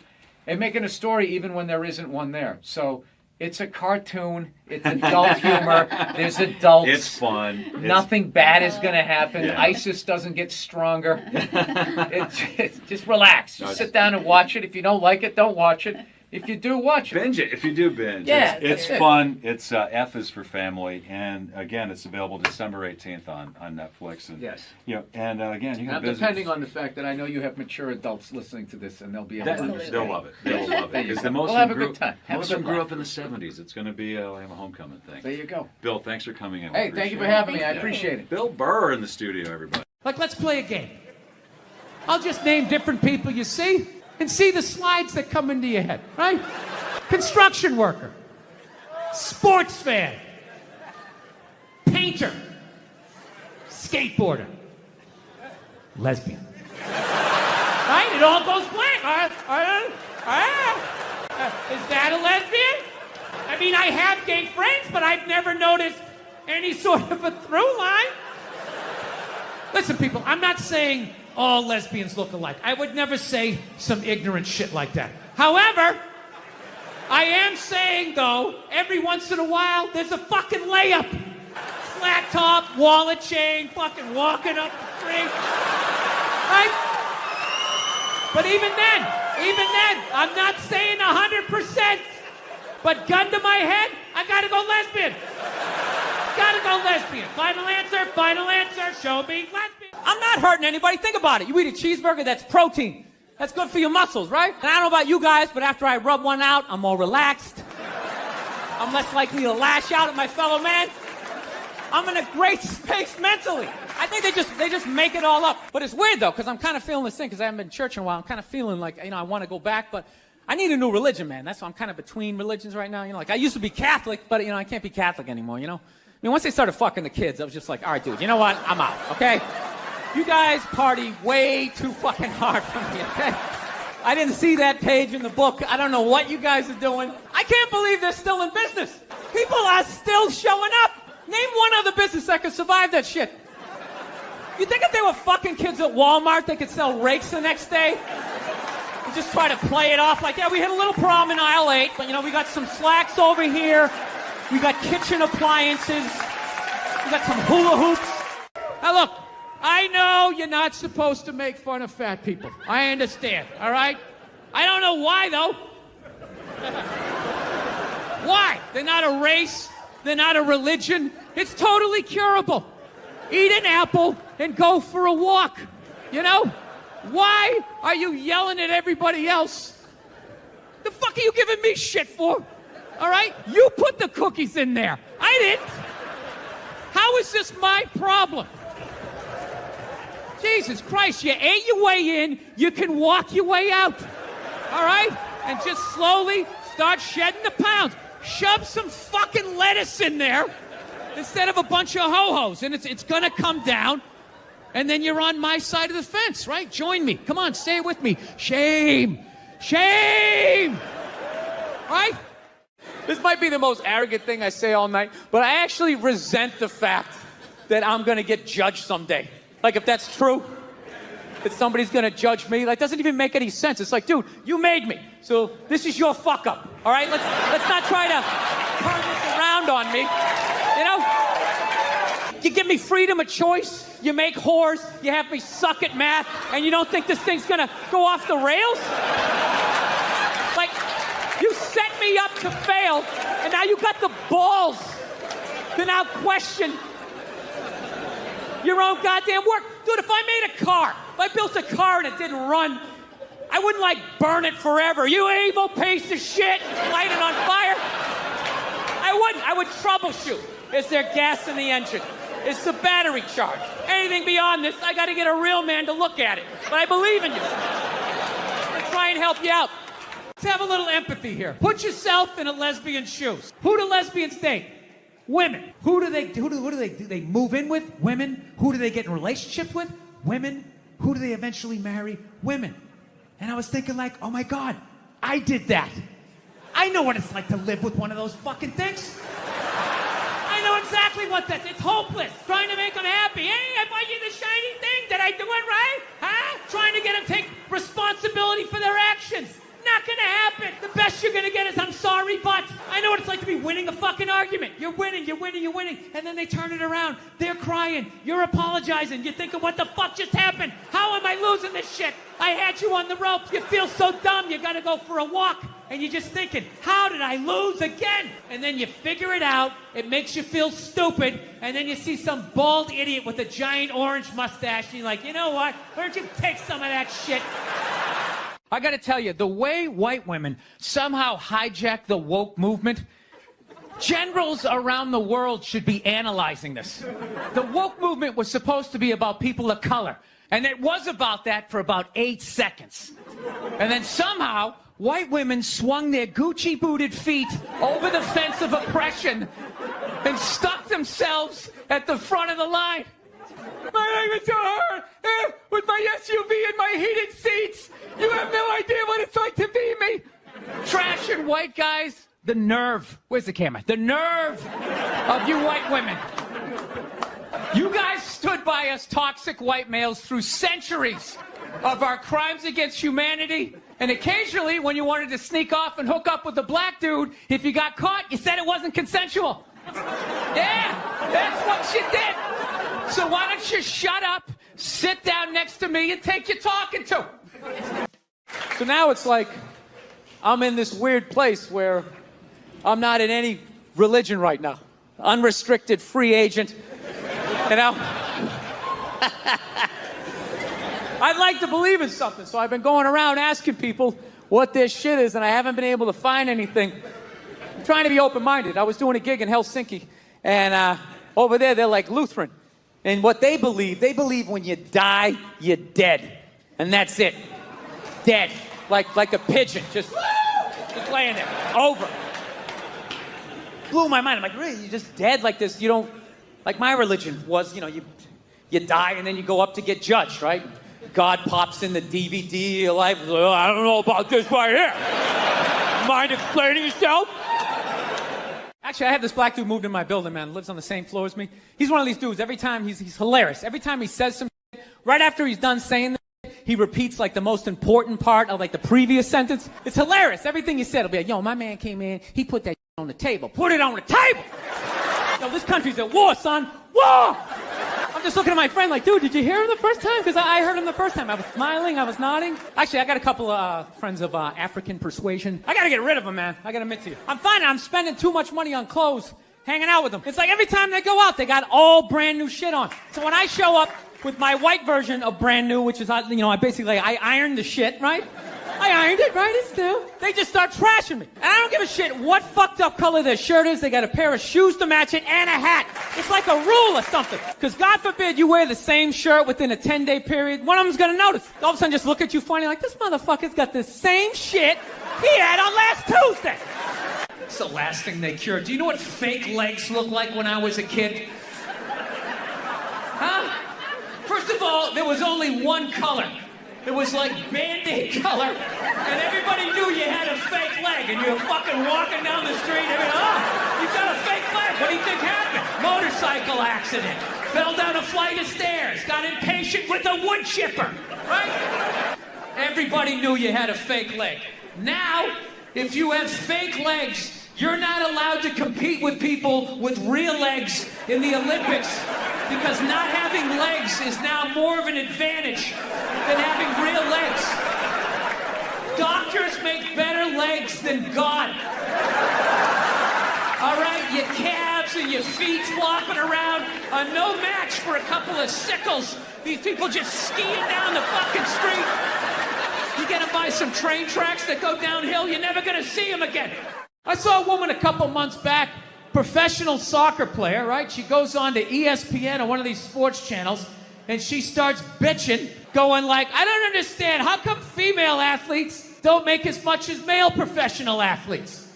and making a story even when there isn't one there. So it's a cartoon, it's adult humor, there's adults. It's fun. Nothing bad is going to happen. Yeah. ISIS doesn't get stronger. it's just relax. Just sit down and watch it. If you don't like it, don't watch it. If you do, watch it. Binge it. If you do binge. Yeah, it's fun. It's F is for family. And again, it's available December 18th on Netflix. And, yes. And again, you now, can visit. depending on the fact that I know you have mature adults listening to this, and they'll be able to They'll love it. They'll love it. Because we'll have a good time. Most of them grew up in the 70s. It's going to be a homecoming thing. There you go. Bill, thanks for coming in. Hey, thank you for having me. I appreciate it. Bill Burr in the studio, everybody. Let's play a game. I'll just name different people you see and see the slides that come into your head, right? Construction worker, sports fan, painter, skateboarder. Lesbian. Right? It all goes blank. Is that a lesbian? I mean, I have gay friends, but I've never noticed any sort of a through line. Listen, people, I'm not saying all lesbians look alike. I would never say some ignorant shit like that. However, I am saying, though, every once in a while, there's a fucking layup. Flat top, wallet chain, fucking walking up the street. Right? But even then, I'm not saying 100%. But gun to my head, I gotta go lesbian. Gotta go lesbian. Final answer, show me lesbian. I'm not hurting anybody. Think about it. You eat a cheeseburger, that's protein. That's good for your muscles, right? And I don't know about you guys, but after I rub one out, I'm more relaxed. I'm less likely to lash out at my fellow man. I'm in a great space mentally. I think they just make it all up. But it's weird, though, because I'm kind of feeling this thing, because I haven't been to church in a while. I'm kind of feeling like, I want to go back, but I need a new religion, man. That's why I'm kind of between religions right now. Like, I used to be Catholic, but, I can't be Catholic anymore, I mean, once they started fucking the kids, I was just like, all right, dude, you know what? I'm out, okay? You guys party way too fucking hard for me, okay? I didn't see that page in the book. I don't know what you guys are doing. I can't believe they're still in business. People are still showing up. Name one other business that could survive that shit. You think if they were fucking kids at Walmart, they could sell rakes the next day? And just try to play it off like, yeah, we hit a little problem in aisle 8, but, we got some slacks over here. We got kitchen appliances. We got some hula hoops. Now, look, I know you're not supposed to make fun of fat people. I understand, all right? I don't know why, though. Why? They're not a race. They're not a religion. It's totally curable. Eat an apple and go for a walk. Why are you yelling at everybody else? The fuck are you giving me shit for? All right? You put the cookies in there. I didn't. How is this my problem? Jesus Christ, you ate your way in, you can walk your way out. All right? And just slowly start shedding the pounds. Shove some fucking lettuce in there instead of a bunch of ho-hos, and it's gonna come down, and then you're on my side of the fence, right? Join me. Come on, say it with me. Shame. Shame. Right? This might be the most arrogant thing I say all night, but I actually resent the fact that I'm going to get judged someday. Like, if that's true, that somebody's going to judge me, like, doesn't even make any sense. It's like, dude, you made me, so this is your fuck up, all right? Let's not try to turn this around on me, You give me freedom of choice, you make whores, you have me suck at math, and you don't think this thing's going to go off the rails? Like, you set me up to fail, and now you got the balls to now question your own goddamn work. Dude, if I made a car, if I built a car and it didn't run, I wouldn't, burn it forever. You evil piece of shit, light it on fire. I wouldn't. I would troubleshoot. Is there gas in the engine? Is the battery charged? Anything beyond this, I got to get a real man to look at it. But I believe in you. I'm going to try and help you out. Let's have a little empathy here. Put yourself in a lesbian's shoes. Who do lesbians date? Women. Who do they move in with? Women. Who do they get in relationships with? Women. Who do they eventually marry? Women. And I was thinking oh my God, I did that. I know what it's like to live with one of those fucking things. I know exactly what that's. It's hopeless. Trying to make them happy. Hey, I bought you the shiny thing. Did I do it right? Huh? Trying to get them to take responsibility for their actions. Not gonna happen. The best you're gonna get is I'm sorry, but I know what it's like to be winning a fucking argument. You're winning, and then they turn it around. They're crying. You're apologizing. You're thinking, what the fuck just happened? How am I losing this shit? I had you on the ropes. You feel so dumb. You gotta go for a walk, and you're just thinking, how did I lose again? And then you figure it out. It makes you feel stupid, and then you see some bald idiot with a giant orange mustache, and you're like, you know what? Why don't you take some of that shit? I got to tell you, the way white women somehow hijack the woke movement, generals around the world should be analyzing this. The woke movement was supposed to be about people of color, and it was about that for about 8 seconds. And then somehow, white women swung their Gucci-booted feet over the fence of oppression and stuck themselves at the front of the line. My leg was so hurt. With my SUV and my heated seats. You have no idea what it's like to be me. Trash and white guys. The nerve. Where's the camera? The nerve of you white women. You guys stood by us toxic white males through centuries of our crimes against humanity. And occasionally, when you wanted to sneak off and hook up with a black dude, if you got caught, you said it wasn't consensual. Yeah, that's what you did. So why don't you shut up, sit down next to me, and take your talking to. So now it's like I'm in this weird place where I'm not in any religion right now. Unrestricted free agent. You know? I'd like to believe in something, so I've been going around asking people what this shit is, and I haven't been able to find anything. I'm trying to be open-minded. I was doing a gig in Helsinki, and over there, they're like Lutheran. And what they believe when you die, you're dead. And that's it. Dead. Like a pigeon, just laying there. Over. Blew my mind. I'm like, really? You're just dead like this? You don't... Like my religion was, you know, you die and then you go up to get judged, right? God pops in the DVD of your life. Oh, I don't know about this right here. Mind explaining yourself? Actually, I have this black dude moved in my building, man. Lives on the same floor as me. He's one of these dudes. Every time he's hilarious. Every time he says some shit, right after he's done saying this, he repeats like the most important part of like the previous sentence. It's hilarious. Everything he said will be like, yo, my man came in. He put that on the table. Put it on the table. Yo, this country's at war, son. War! I'm just looking at my friend like, dude, did you hear him the first time? Because I heard him the first time. I was smiling, I was nodding. Actually, I got a couple of friends of African persuasion. I got to get rid of them, man. I got to admit to you. I'm finding I'm spending too much money on clothes hanging out with them. It's like every time they go out, they got all brand new shit on. So when I show up with my white version of brand new, which is, you know, I ironed the shit, right? I ironed it, right? It's new. They just start trashing me. And I don't give a shit what fucked up color their shirt is. They got a pair of shoes to match it and a hat. It's like a rule or something. Because God forbid you wear the same shirt within a 10-day period. One of them's going to notice. All of a sudden just look at you funny like, this motherfucker's got the same shit he had on last Tuesday. It's the last thing they cured. Do you know what fake legs looked like when I was a kid? Huh? First of all, there was only one color. It was like Band-Aid color, and everybody knew you had a fake leg, and you were fucking walking down the street, and oh, you've got a fake leg. What do you think happened? Motorcycle accident. Fell down a flight of stairs. Got impatient with a wood chipper, right? Everybody knew you had a fake leg. Now, if you have fake legs, you're not allowed to compete with people with real legs in the Olympics because not having legs is now more of an advantage than having real legs. Doctors make better legs than God. All right, your calves and your feet flopping around are no match for a couple of sickles. These people just skiing down the fucking street. You get them by some train tracks that go downhill, you're never gonna see them again. I saw a woman a couple months back, professional soccer player, right? She goes on to ESPN or one of these sports channels, and she starts bitching, going like, I don't understand, how come female athletes don't make as much as male professional athletes?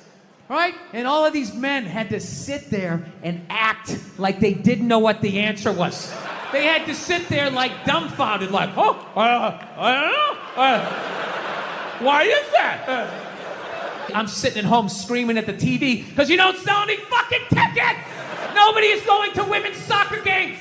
Right? And all of these men had to sit there and act like they didn't know what the answer was. They had to sit there like dumbfounded, like, oh, I don't know. Why is that? I'm sitting at home screaming at the TV because you don't sell any fucking tickets! Nobody is going to women's soccer games!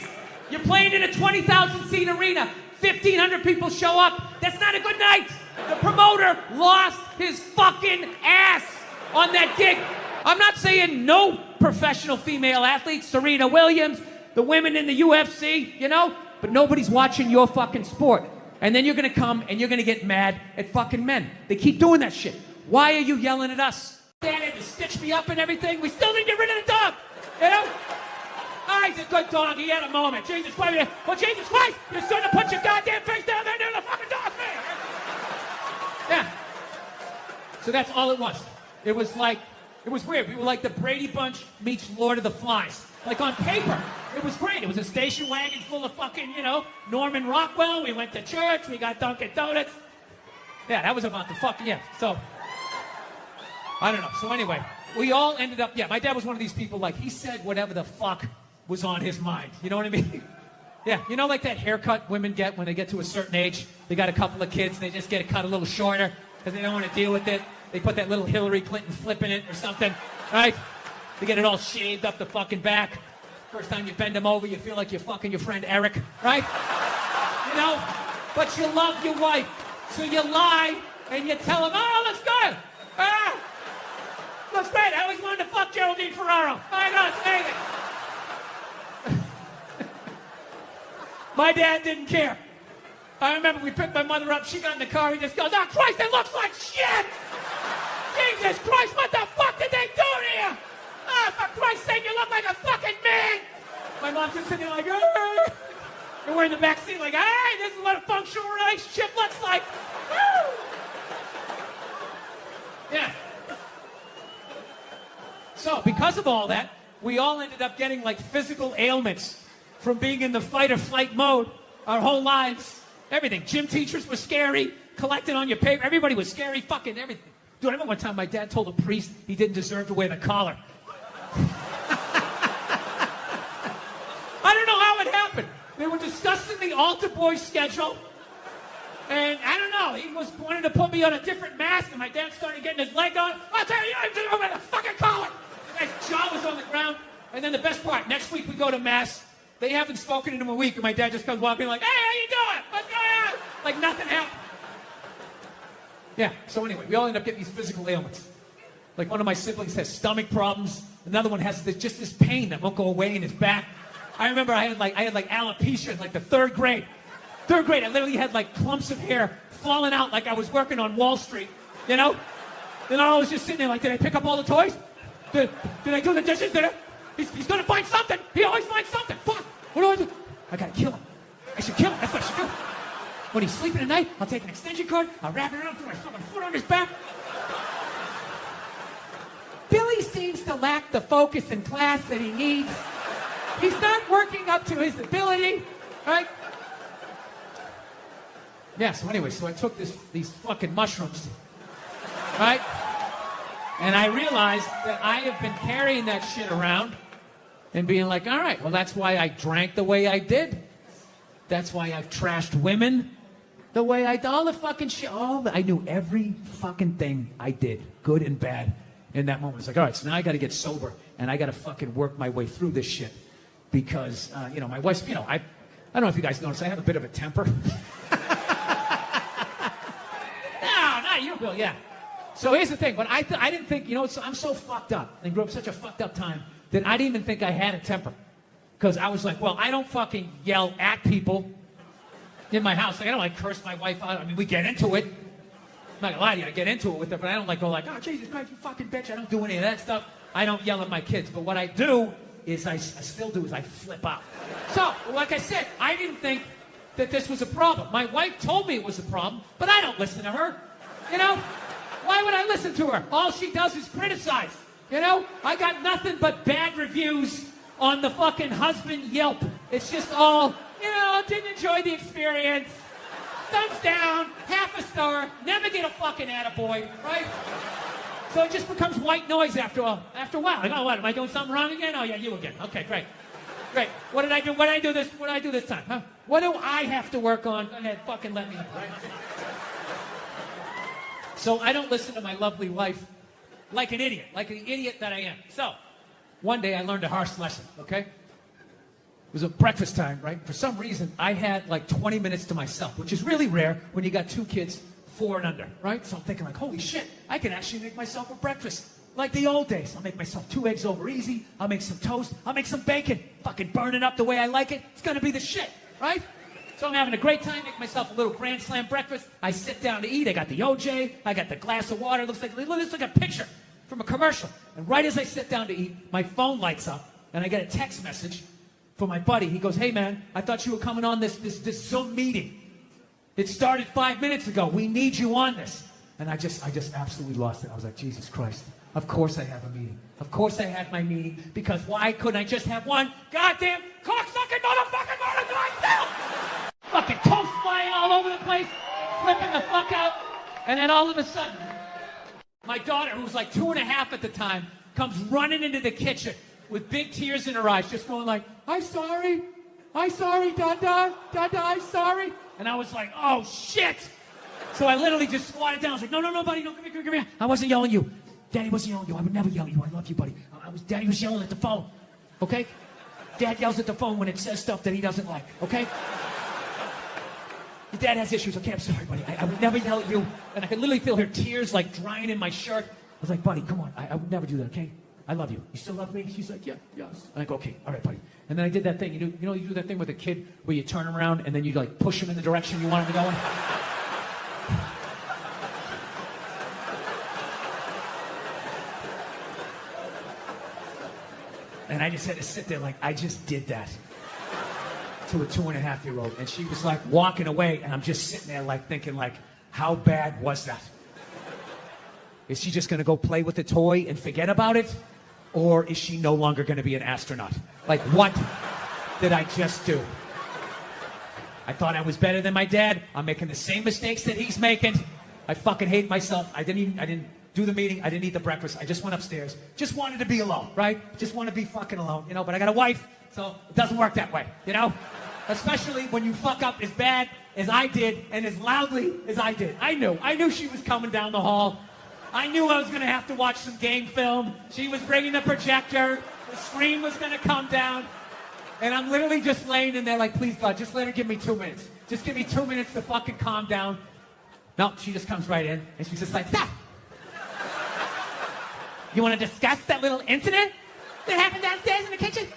You're playing in a 20,000-seat arena. 1,500 people show up. That's not a good night! The promoter lost his fucking ass on that gig. I'm not saying no professional female athletes, Serena Williams, the women in the UFC, you know? But nobody's watching your fucking sport. And then you're gonna come and you're gonna get mad at fucking men. They keep doing that shit. Why are you yelling at us? Standing to stitch me up and everything. We still didn't get rid of the dog. You know? Oh, he's a good dog. He had a moment. Jesus Christ. Well, Jesus Christ, you shouldn't have put your goddamn face down there near the fucking dog, man. Yeah. So that's all it was. It was like, it was weird. We were like the Brady Bunch meets Lord of the Flies. Like on paper. It was great. It was a station wagon full of fucking, you know, Norman Rockwell. We went to church. We got Dunkin' Donuts. Yeah, that was about the fucking, yeah. So, I don't know. So anyway, we all ended up, yeah, my dad was one of these people, like, he said whatever the fuck was on his mind. You know what I mean? Yeah, you know, like that haircut women get when they get to a certain age. They got a couple of kids, and they just get it cut a little shorter because they don't want to deal with it. They put that little Hillary Clinton flip in it or something, right? They get it all shaved up the fucking back. First time you bend them over, you feel like you're fucking your friend Eric, right? You know, but you love your wife, so you lie and you tell them, oh, looks good. Ah, looks great. I always wanted to fuck Geraldine Ferraro. Oh my God, it's amazing. My dad didn't care. I remember we picked my mother up. She got in the car. He just goes, oh, Christ, it looks like shit. Jesus Christ, what the fuck did they do to you? Oh, for Christ's sake, you look like a fucking man. My mom's just sitting there like, hey. And we're in the back seat like, hey, this is what a functional relationship looks like. Woo! Yeah. So, because of all that, we all ended up getting like physical ailments from being in the fight or flight mode our whole lives. Everything. Gym teachers were scary. Collecting on your paper. Everybody was scary. Fucking everything. Dude, I remember one time my dad told a priest he didn't deserve to wear the collar. I don't know how it happened. They were discussing the altar boy schedule. And I don't know, he wanted to put me on a different mask, and my dad started getting his leg on. I'll tell you, I'm wear the fucking collar. And his jaw was on the ground. And then the best part, next week we go to mass. They haven't spoken in him a week, and my dad just comes walking like, hey, how you doing? What's going on? Like nothing happened. Yeah, so anyway, we all end up getting these physical ailments. Like one of my siblings has stomach problems. Another one has just this pain that won't go away in his back. I remember I had like alopecia in like the third grade. Third grade, I literally had like clumps of hair falling out like I was working on Wall Street, you know? And I was just sitting there like, did I pick up all the toys? Did I do the dishes? He's gonna find something. He always finds something. Fuck, what do I do? I gotta kill him. I should kill him, that's what I should do. When he's sleeping at night, I'll take an extension cord, I'll wrap it around, put my fucking foot on his back. Billy seems to lack the focus in class that he needs. He's not working up to his ability, right? Yeah, so anyway, so I took these fucking mushrooms, right? And I realized that I have been carrying that shit around and being like, all right, well, that's why I drank the way I did. That's why I've trashed women the way I did. All the fucking shit, I knew every fucking thing I did, good and bad, in that moment. It's like, all right, so now I got to get sober, and I got to fucking work my way through this shit. Because, you know, my wife's, you know, I don't know if you guys notice, I have a bit of a temper. No, not you, Bill, yeah. So here's the thing, but I didn't think, you know, I'm so fucked up, and grew up such a fucked up time, that I didn't even think I had a temper. Because I was like, well, I don't fucking yell at people in my house. Like, I don't like curse my wife out. I mean, we get into it. I'm not gonna lie to you, I get into it with her, but I don't like go like, oh, Jesus Christ, you fucking bitch. I don't do any of that stuff. I don't yell at my kids. But what I do is I still do is I flip out. So, like I said, I didn't think that this was a problem. My wife told me it was a problem, but I don't listen to her. You know? Why would I listen to her? All she does is criticize. You know? I got nothing but bad reviews on the fucking husband Yelp. It's just all, you know, didn't enjoy the experience. Thumbs down, half a star, never get a fucking attaboy, right? So it just becomes white noise after a while. Like, oh, what, am I doing something wrong again? Oh, yeah, you again. Okay, great. Great. What did I do? What did I do this time? Huh? What do I have to work on? Go ahead, fucking let me know, right? So I don't listen to my lovely wife like an idiot that I am. So one day I learned a harsh lesson, okay? It was a breakfast time, right? For some reason, I had like 20 minutes to myself, which is really rare when you got 2 kids, 4 and under, right? So I'm thinking like, holy shit, I can actually make myself a breakfast. Like the old days. I'll make myself 2 eggs over easy. I'll make some toast. I'll make some bacon. Fucking burn it up the way I like it. It's gonna be the shit, right? So I'm having a great time, make myself a little Grand Slam breakfast. I sit down to eat. I got the OJ. I got the glass of water. Looks like a picture from a commercial. And right as I sit down to eat, my phone lights up, and I get a text message from my buddy. He goes, hey man, I thought you were coming on this Zoom meeting. It started 5 minutes ago. We need you on this. And I just absolutely lost it. I was like, Jesus Christ. Of course I have a meeting. Of course I had my meeting. Because why couldn't I just have one goddamn cocksucking motherfucking morning to myself? Fucking toast flying all over the place, flipping the fuck out. And then all of a sudden, my daughter, who was like 2.5 at the time, comes running into the kitchen with big tears in her eyes, just going like, I'm sorry. I'm sorry, Dada, I'm sorry. And I was like, oh, shit. So I literally just squatted down. I was like, no, buddy, no, come here. I wasn't yelling at you. Daddy wasn't yelling at you. I would never yell at you. I love you, buddy. Daddy was yelling at the phone, okay? Dad yells at the phone when it says stuff that he doesn't like, okay? Your dad has issues, okay? I'm sorry, buddy. I would never yell at you. And I could literally feel her tears like drying in my shirt. I was like, buddy, come on. I would never do that, okay? I love you. You still love me? She's like, yeah, yes. And I go, okay, all right, buddy. And then I did that thing. You do that thing with a kid where you turn around and then you like push him in the direction you want him to go in? And I just had to sit there like, I just did that to a 2.5-year-old. And she was like walking away, and I'm just sitting there like thinking like, how bad was that? Is she just gonna go play with the toy and forget about it? Or is she no longer gonna be an astronaut? Like, what did I just do? I thought I was better than my dad. I'm making the same mistakes that he's making. I fucking hate myself. I didn't do the meeting. I didn't eat the breakfast. I just went upstairs. Just wanted to be alone, right? Just want to be fucking alone, you know? But I got a wife, so it doesn't work that way, you know? Especially when you fuck up as bad as I did and as loudly as I did. I knew she was coming down the hall. I knew I was going to have to watch some game film. She was bringing the projector. The screen was going to come down. And I'm literally just laying in there like, please, God, just let her give me 2 minutes. Just give me 2 minutes to fucking calm down. No, she just comes right in, and she's just like, stop. You want to discuss that little incident that happened downstairs in the kitchen?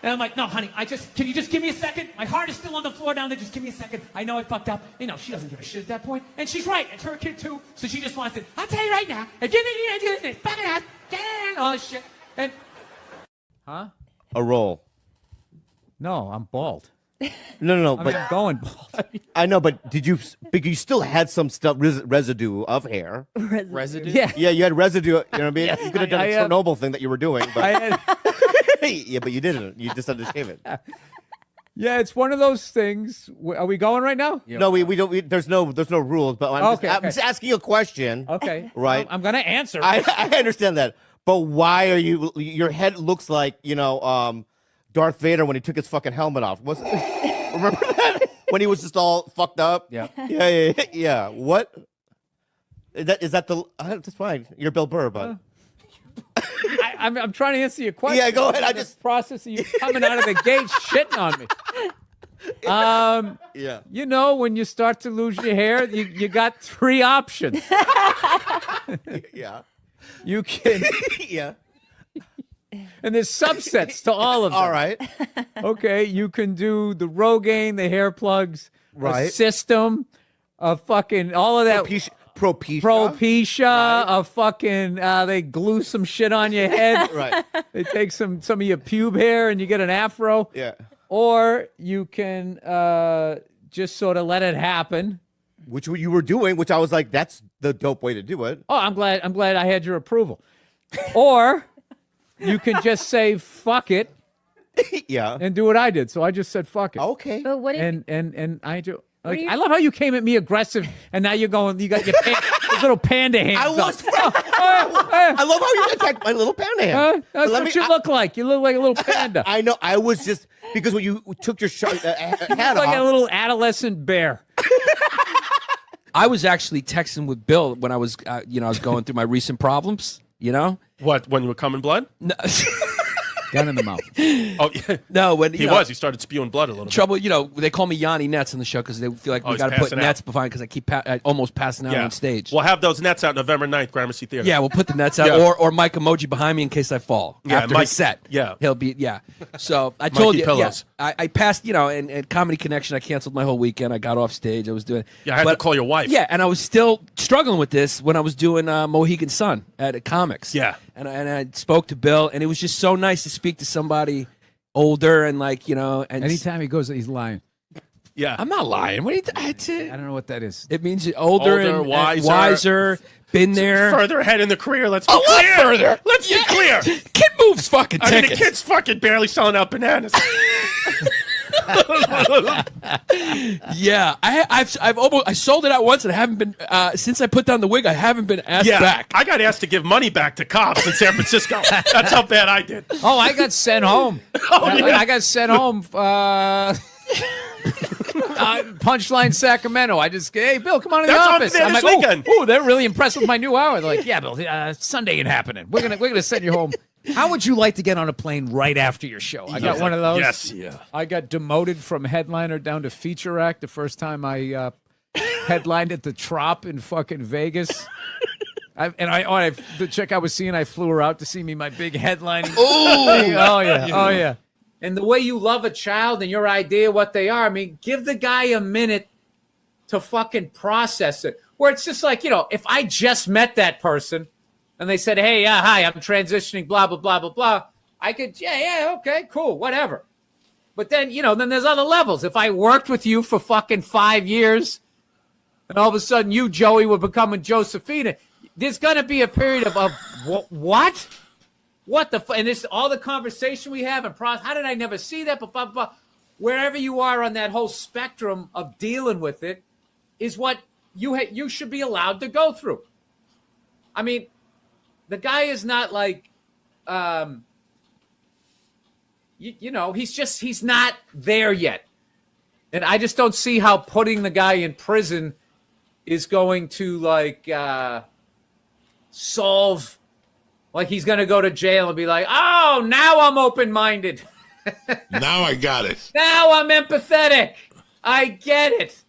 And I'm like, no, honey, can you just give me a second? My heart is still on the floor down there. Just give me a second. I know I fucked up. You know, she doesn't give a shit at that point. And she's right. It's her kid, too. So she just wants it. I'll tell you right now. If you think you're going to do this, fuck it up. All this shit. And... Huh? A roll. No, I'm bald. No. I'm going bald. I know, but but you still had some stuff, residue of hair. Residue? Yeah, you had residue. You know what I mean? Yes, you could have done a Chernobyl thing that you were doing. But yeah, but you didn't. You just had to shave it. Yeah, it's one of those things. Are we going right now? No, we don't. There's no rules. But I'm just asking you a question. Okay. Right. I'm gonna answer. I understand that, but why are you? Your head looks like Darth Vader when he took his fucking helmet off. Remember that? When he was just all fucked up? Yeah. Yeah. What? Is that the... that's fine. You're Bill Burr, but... I'm trying to answer your question. Yeah, go ahead. I just... process of you coming out of the gate shitting on me. Yeah. You know, when you start to lose your hair, you got 3 options. Yeah. You can... Yeah. And there's subsets to all of them. All right. Okay, you can do the Rogaine, the hair plugs, right. A system of fucking all of that. Propecia, a fucking they glue some shit on your head. Right. They take some of your pube hair and you get an afro. Yeah. Or you can just sort of let it happen. Which you were doing, which I was like, that's the dope way to do it. Oh, I'm glad I had your approval. Or you can just say fuck it. Yeah. And do what I did. So I just said fuck it. Okay. But what if... And I do... Like, I love how you came at me aggressive, and now you got your those little panda hands. I love how you attacked my little panda hand. That's what you look like. You look like a little panda. I know. I was just because when you took your hat off, like a little adolescent bear. I was actually texting with Bill when I was, I was going through my recent problems. You know what? When you were coming blood? No. Gun in the mouth. Oh, yeah. No, when he was. He started spewing blood a little bit. Trouble, they call me Yanni Nets on the show because they feel like we got to put nets behind because I keep almost passing out on stage. We'll have those nets out November 9th, Gramercy Theater. Yeah, we'll put the nets out or Mike Emoji behind me in case I fall after his set. Yeah. He'll be, So I told you, pillows. I passed, and Comedy Connection, I canceled my whole weekend. I got off stage. I was doing. Yeah, I had to call your wife. Yeah, and I was still struggling with this when I was doing Mohegan Sun at Comics. Yeah. And I spoke to Bill, and it was just so nice to speak to somebody older and And anytime he goes, he's lying. Yeah, I'm not lying. What do you? I don't know what that is. It means older and wiser. Been there, further ahead in the career. Let's be a lot clear. Further. Let's be clear. Kid moves fucking tickets. I mean, the kid's fucking barely selling out bananas. Yeah, I sold it out once and I haven't been since I put down the wig. I haven't been asked back. I got asked to give money back to cops in San Francisco. That's how bad I did. Oh, I got sent home. I got sent home. Punchline Sacramento. I just, hey, Bill, come on in the That's on office. there I'm this like, weekend. ooh, they're really impressed with my new hour. They're like, yeah, Bill, Sunday ain't happening. We're gonna send you home. How would you like to get on a plane right after your show? I got one of those. Yes. Yeah. I got demoted from headliner down to feature act the first time I headlined at the Trop in fucking Vegas. The chick I was seeing, I flew her out to see me my big headlining. Oh yeah. And the way you love a child and your idea what they are, I mean, give the guy a minute to fucking process it. Where it's just like, if I just met that person and they said, hey, hi, I'm transitioning, blah, blah, blah, blah, blah, I could, okay, cool, whatever. But then, then there's other levels. If I worked with you for fucking 5 years and all of a sudden you, Joey, were becoming Josephina, there's going to be a period of what? What the and this all the conversation we have and how did I never see that? Blah, blah, blah. Wherever you are on that whole spectrum of dealing with it is what you should be allowed to go through. I mean, the guy is not like, he's not there yet. And I just don't see how putting the guy in prison is going to solve. Like he's going to go to jail and be like, oh, now I'm open-minded. Now I got it. Now I'm empathetic. I get it.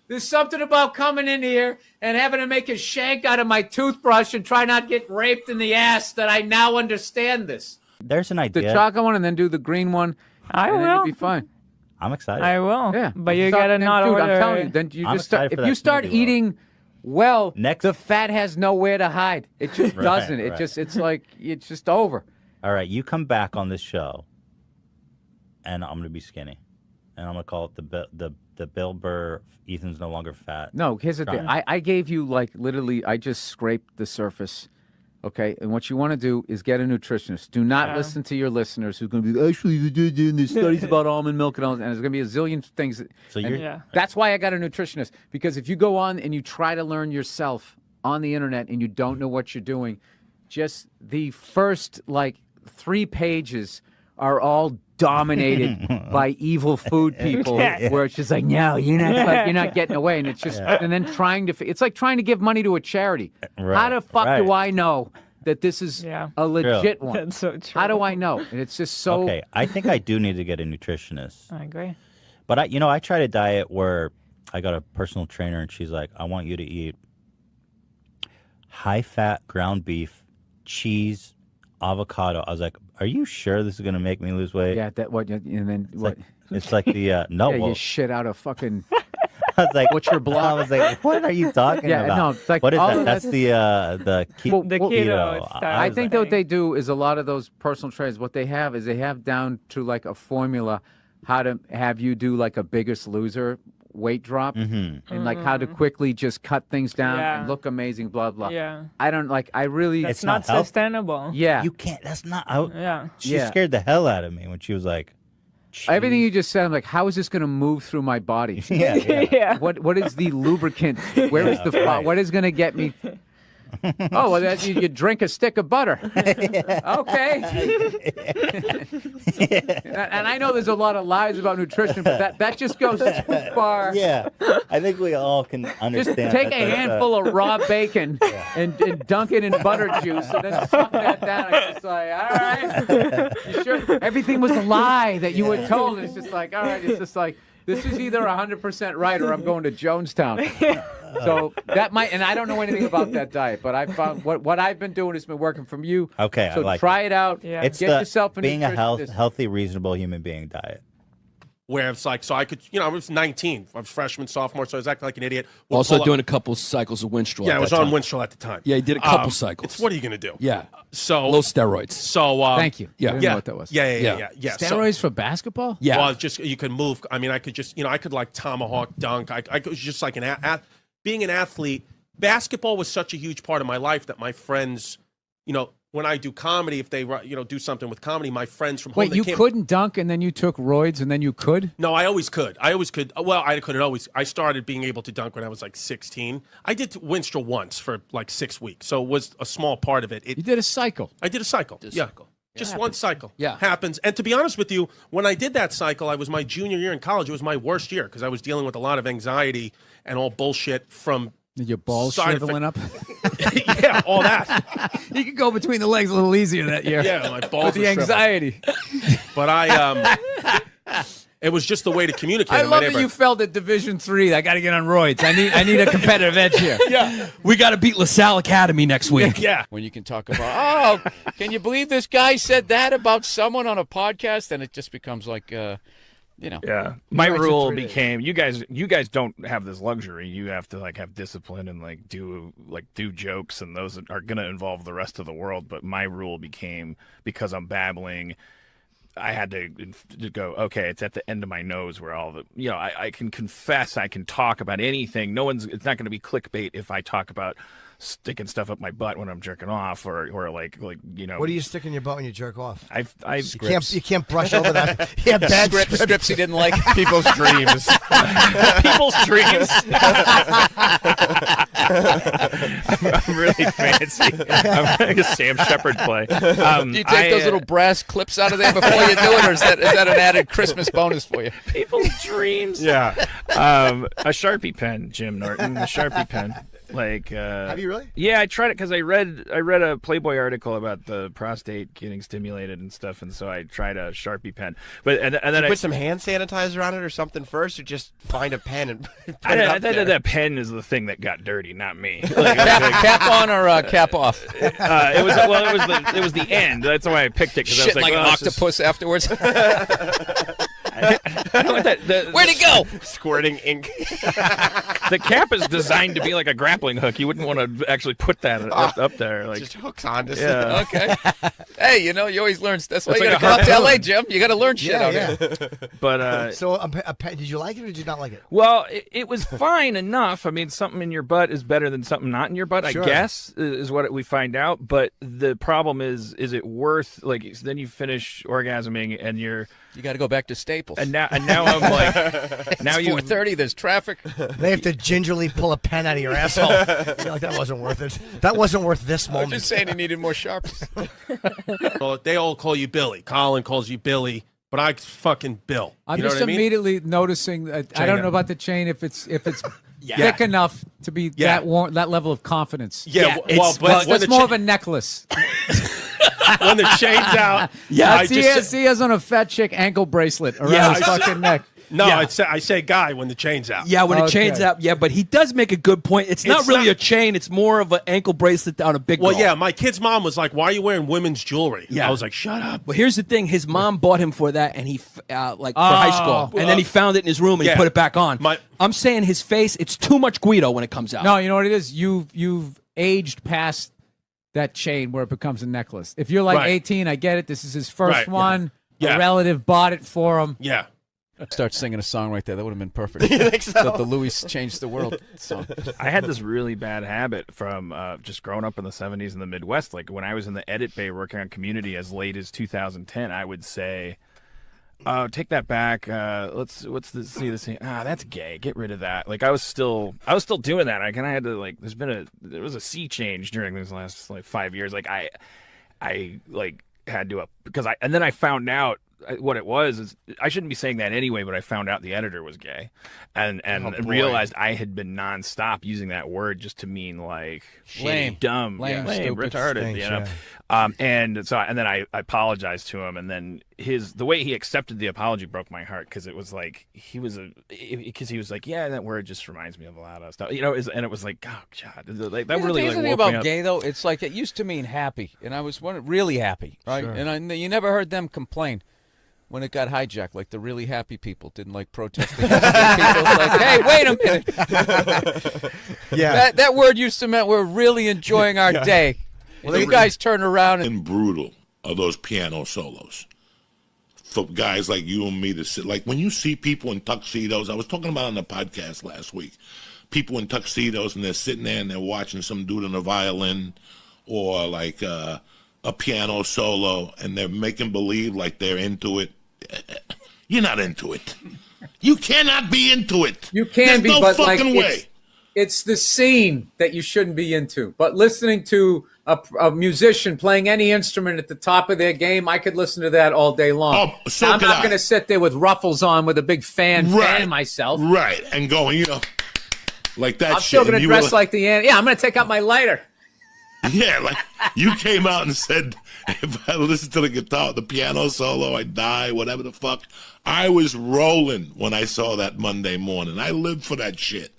There's something about coming in here and having to make a shank out of my toothbrush and try not get raped in the ass that I now understand this. There's an The idea. chocolate one and then do the green one. I and then will. you'll be fine. I'm excited. I will. Yeah. But you gotta not dude, order. I'm telling you, then you I'm just start. excited If for you that start smoothie roll. eating well, the fat has nowhere to hide. It just Right, doesn't. It right. it's like it's just over. All right, you come back on this show, and I'm gonna be skinny, and I'm gonna call it the Bill Burr. Ethan's no longer fat. No, here's the thing. Right. I gave you like literally. I just scraped the surface. Okay, and what you want to do is get a nutritionist. Do not listen to your listeners who's going to be actually doing these studies about almond milk and all, and there's going to be a zillion things. So that's why I got a nutritionist, because if you go on and you try to learn yourself on the internet and you don't know what you're doing, just the first like 3 pages are all dominated by evil food people, where it's just like, no, you're not getting away, and it's just, and then it's like trying to give money to a charity. Right, How the fuck right. do I know that this is a legit one? That's so true. How do I know? And it's just so. Okay, I think I do need to get a nutritionist. I agree. But I tried a diet where I got a personal trainer, and she's like, I want you to eat high-fat ground beef, cheese, avocado. I was like, are you sure this is going to make me lose weight? Yeah, that what, and then what? It's like the no. Yeah, well, you shit out of fucking. I was like, what's your block? I was like, what are you talking Yeah, about? no, it's like what is all that? of That's the keto. I was think like, what they do is a lot of those personal trainers. What they have is they have down to like a formula how to have you do like a Biggest Loser weight drop, and like how to quickly just cut things down and look amazing. Blah blah. Yeah. I don't like. I really. That's not sustainable. Yeah. You can't. That's not. She Yeah. scared the hell out of me when she was like, Everything you just said, I'm like, how is this going to move through my body? Yeah. What is the lubricant? Where is the right. what is going to get me? Oh, well, you drink a stick of butter. Okay. And I know there's a lot of lies about nutrition, but that just goes too far. Yeah, I think we all can understand. Just take that a handful of raw bacon and dunk it in butter juice and then suck that down. It's just like, all right. You sure? Everything was a lie that you were told. It's just like, all right. It's just like, this is either 100% right or I'm going to Jonestown. So that might, and I don't know anything about that diet, but I found what I've been doing has been working from you. Okay, so I like try it out. Yeah. It's Get the yourself a being a nutritionist. healthy, reasonable human being diet. Where it's like, so I could, I was 19. I was freshman, sophomore, so I was acting like an idiot. Would Also pull doing up- a couple cycles of Winstrol. Yeah, at I was that on time. Winstrol at the time. Yeah, he did a couple cycles. It's what are you going to do? Yeah. So Low steroids. So Thank you. Yeah. I didn't know what that was. Yeah. So- Steroids for basketball? Yeah. Well, just you can move. I mean, I could just, I could like tomahawk dunk. I was just like being an athlete. Basketball was such a huge part of my life that my friends, when I do comedy, if they do something with comedy, my friends from home. Wait, you couldn't dunk and then you took roids and then you could? No, I always could. Well, I couldn't always. I started being able to dunk when I was like 16. I did Winstrel once for like 6 weeks, so it was a small part of it. You did a cycle. I did a cycle. Cycle. Just one cycle. Yeah. Happens. And to be honest with you, when I did that cycle, I was my junior year in college. It was my worst year because I was dealing with a lot of anxiety and all bullshit from Did your balls side shriveling up? Yeah, all that. You could go between the legs a little easier that year. Yeah, my balls With the were shriveled. anxiety. But it was just the way to communicate. I in my love that neighborhood. you felt at Division III. I got to get on roids. I need a competitive edge here. Yeah. We got to beat LaSalle Academy next week. Yeah. When you can talk about, oh, can you believe this guy said that about someone on a podcast? And it just becomes like, Yeah. My rule became you guys don't have this luxury. You have to like have discipline and do jokes, and those are going to involve the rest of the world. But my rule became, because I'm babbling, I had to go, okay, it's at the end of my nose where all the, I can confess, I can talk about anything. It's not going to be clickbait if I talk about sticking stuff up my butt when I'm jerking off or What do you stick in your butt when you jerk off? You can't brush over that. Yeah, bad scripts he didn't like. People's dreams. People's dreams. I'm really fancy. I'm like a Sam Shepard play. Do you take those little brass clips out of there before you do it, or is that an added Christmas bonus for you? People's dreams. Yeah. A Sharpie pen, Jim Norton. A Sharpie pen. Have you really? Yeah, I tried it because I read a Playboy article about the prostate getting stimulated and stuff, and so I tried a Sharpie pen. But and then you put some hand sanitizer on it or something first, or just find a pen and put I it up thought there? that pen is the thing that got dirty, not me. Cap on or cap off? It was the end. That's why I picked it. Shit, I was like an octopus afterwards. Where'd it go? Squirting ink. The cap is designed to be like a grappling hook. You wouldn't want to actually put that up there. Just hooks on. Yeah. Okay. Hey, you always learn. That's why It's you like got to a come out to harpoon. LA, Jim. You got to learn shit out here. But So a pen, did you like it or did you not like it? well, it was fine enough. I mean, something in your butt is better than something not in your butt, Sure. I guess, is what we find out. But the problem is it worth, then you finish orgasming and you got to go back to Staples. And now I'm like, now it's 4:30. There's traffic. They have to gingerly pull a pen out of your asshole. You're like, that wasn't worth it. That wasn't worth this I'm moment. just saying he needed more Sharpies. Well, they all call you Billy. Colin calls you Billy, but I fucking Bill. I'm You know just what I mean? immediately noticing that I don't know about the chain if it's Yeah. thick enough to be that level of confidence. Yeah, well, but when that's the more cha- of a necklace. when the chain's out. Yeah, he has on a fat chick ankle bracelet around his fucking neck. No, Yeah. I say guy when the chain's out. Yeah, when it chains out. Yeah, but he does make a good point. It's not really a chain. It's more of an ankle bracelet on a big Well, girl. yeah, my kid's mom was like, "Why are you wearing women's jewelry?" Yeah. I was like, "Shut up." Well, here's the thing. His mom bought him for that, and he for high school, and then he found it in his room and he put it back on. I'm saying his face. It's too much Guido when it comes out. No, you know what it is? You've aged past that chain where it becomes a necklace. If you're like Right. 18, I get it. This is his first Right, yeah. one. Yeah. A relative bought it for him. Yeah. Start singing a song right there. That would have been perfect. You think so? The Louis Changed the World song. I had this really bad habit from just growing up in the 70s in the Midwest. Like when I was in the edit bay working on Community as late as 2010, I would say, take that back. Let's see this. That's gay. Get rid of that. Like I was still doing that. I kind of had to there was a sea change during these last 5 years. Like I had to and then I found out what it was is I shouldn't be saying that anyway, but I found out the editor was gay, and realized I had been nonstop using that word just to mean like Lame. shitty, dumb, Lame, lame, stupid. retarded, Thanks, you know. yeah. And then I apologized to him, and then the way he accepted the apology broke my heart because it was like he was like, yeah, that word just reminds me of a lot of stuff, you know. And it was like, oh god, that really Here's the thing woke me about up. gay though. It's like it used to mean happy, and I was really happy, right? Sure. And you never heard them complain when it got hijacked. Like the really happy people didn't like protesting. People was like, hey, wait a minute. Yeah. That word used to mean we're really enjoying our day. Well, And you guys turn around and brutal are those piano solos for guys like you and me to sit. Like when you see people in tuxedos, I was talking about on the podcast last week, people in tuxedos and they're sitting there and they're watching some dude on a violin or like a piano solo and they're making believe like they're into it. You're not into it. You cannot be into it. You can There's be, no but fucking way. It's the scene that you shouldn't be into. But listening to a musician playing any instrument at the top of their game, I could listen to that all day long. Oh, so I'm could not I. going to sit there with ruffles on with a big fan myself. Right, and going, like that I'm shit. still going and to you were dress like the yeah. I'm going to take out my lighter. Yeah, like you came out and said, if I listen to the guitar, the piano solo, I die, whatever the fuck. I was rolling when I saw that Monday morning. I lived for that shit.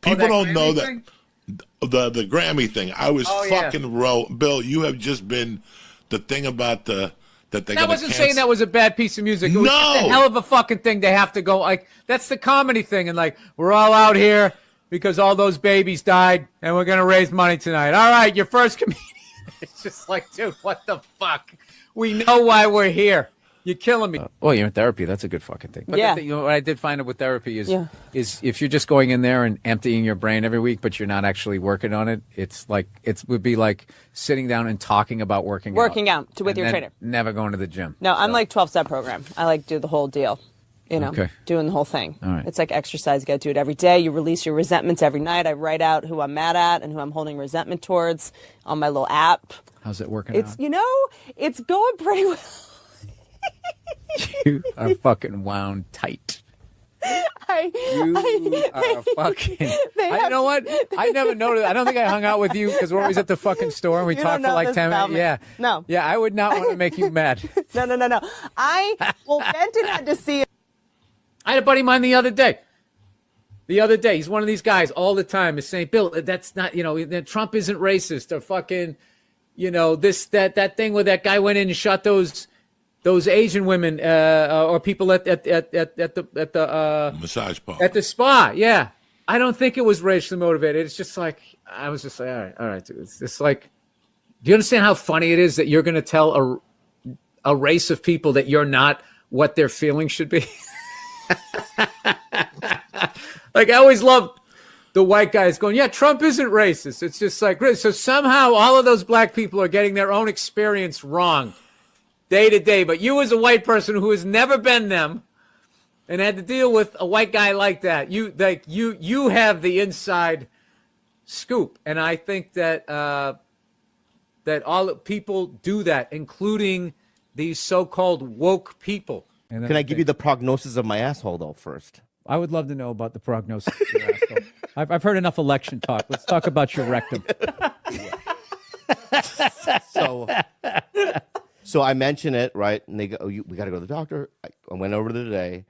People don't know that. The Grammy thing. I was fucking Bill, you have just been the thing about that they're I wasn't saying that was a bad piece of music. It was just a hell of a fucking thing to have to go. Like, that's the comedy thing. And like, we're all out here because all those babies died and we're going to raise money tonight. All right, your first comedian. It's just like, dude, what the fuck? We know why we're here. You're killing me. Well, you're in therapy. That's a good fucking thing. But Yeah. you know what I did find out with therapy is if you're just going in there and emptying your brain every week, but you're not actually working on it, it's like it would be like sitting down and talking about working With and your then trainer. never going to the gym. No, I'm like 12-step program. I like do the whole deal. Okay. Doing the whole thing. All right. It's like exercise. You got to do it every day. You release your resentments every night. I write out who I'm mad at and who I'm holding resentment towards on my little app. How's it working It's out? It's going pretty well. You are fucking wound tight. You are fucking. You know what? I never noticed. I don't think I hung out with you because we're always at the fucking store and we You talk don't for know like this 10 about minutes. me. Yeah. No. Yeah, I would not want to make you mad. No. Benton had to see it. I had a buddy of mine the other day. He's one of these guys all the time is saying, Bill, that's not, that Trump isn't racist or fucking, that thing where that guy went in and shot those Asian women or people at the massage park. At the spa, yeah. I don't think it was racially motivated. It's just like, I was just like, all right, dude. It's just like, do you understand how funny it is that you're going to tell a race of people that you're not what their feelings should be? Like, I always love the white guys going, yeah, Trump isn't racist. It's just like, so somehow all of those black people are getting their own experience wrong day to day. But you as a white person who has never been them and had to deal with a white guy like that, you have the inside scoop. And I think that that all people do that, including these so-called woke people. Can I give you the prognosis of my asshole, though, first? I would love to know about the prognosis of your asshole. I've heard enough election talk. Let's talk about your rectum. So I mention it, right? And they go, we got to go to the doctor. I went over today,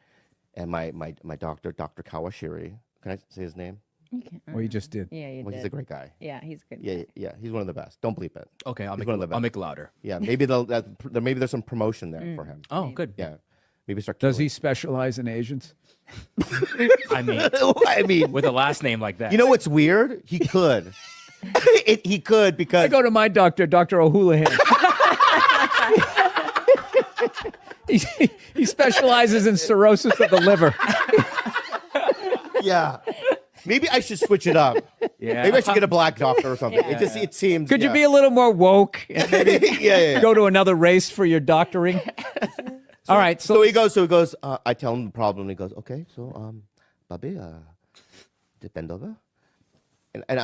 and my doctor, Dr. Kawashiri, can I say his name? You can. Well, you just did. Yeah, you did. He's a great guy. Yeah, he's a good. Yeah, he's one of the best. Don't bleep it. Okay, I'll He's make one of it- the best. I'll make it louder. Yeah, maybe maybe there's some promotion there for him. Oh, good. Yeah, maybe start. Does he specialize in Asians? I mean, with a last name like that. You know what's weird? He could. He could because I go to my doctor, Dr. O'Houlihan. he specializes in cirrhosis of the liver. Yeah. Maybe I should switch it up. Yeah. Maybe I should get a black doctor or something. Yeah. It seems. Could you be a little more woke and maybe Yeah. go to another race for your doctoring? All right. So he goes. I tell him the problem. He goes, okay. So, Bobby, bend over. And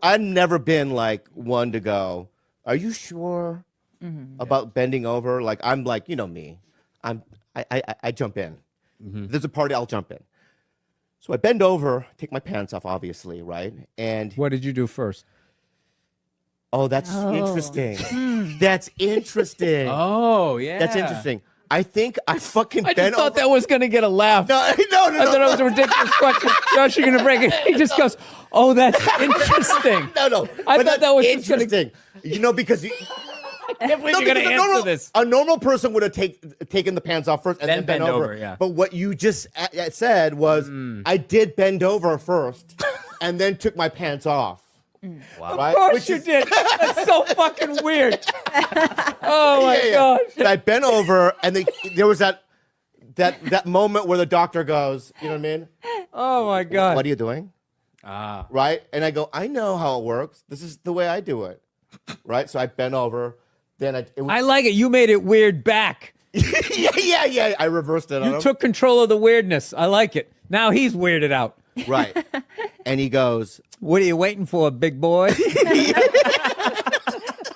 I've never been like one to go, are you sure about bending over? Like, I'm like, me. I jump in. If there's a party, I'll jump in. So I bend over, take my pants off, obviously, right? And what did you do first? Oh, that's interesting. That's interesting. Oh, yeah. That's interesting. I think I fucking I bent just thought that was going to get a laugh. No. I thought it was a ridiculous question. Josh, you're going to break it. He just goes, oh, that's interesting. No. I thought that was just gonna- interesting. Because you. I can't believe you're going to answer this. A normal person would have taken the pants off first and then bend over. yeah. But what you just said was, I did bend over first and then took my pants off. Wow. Right? Of course you did. That's so fucking weird. Oh my gosh. And I bent over, and there was that moment where the doctor goes, you know what I mean? Oh my god. What are you doing? Right? And I go, I know how it works. This is the way I do it. right? So I bent over. Then I like it. You made it weird back. yeah. I reversed it on You him. took control of the weirdness. I like it. Now he's weirded out. Right. And he goes, "What are you waiting for, big boy?"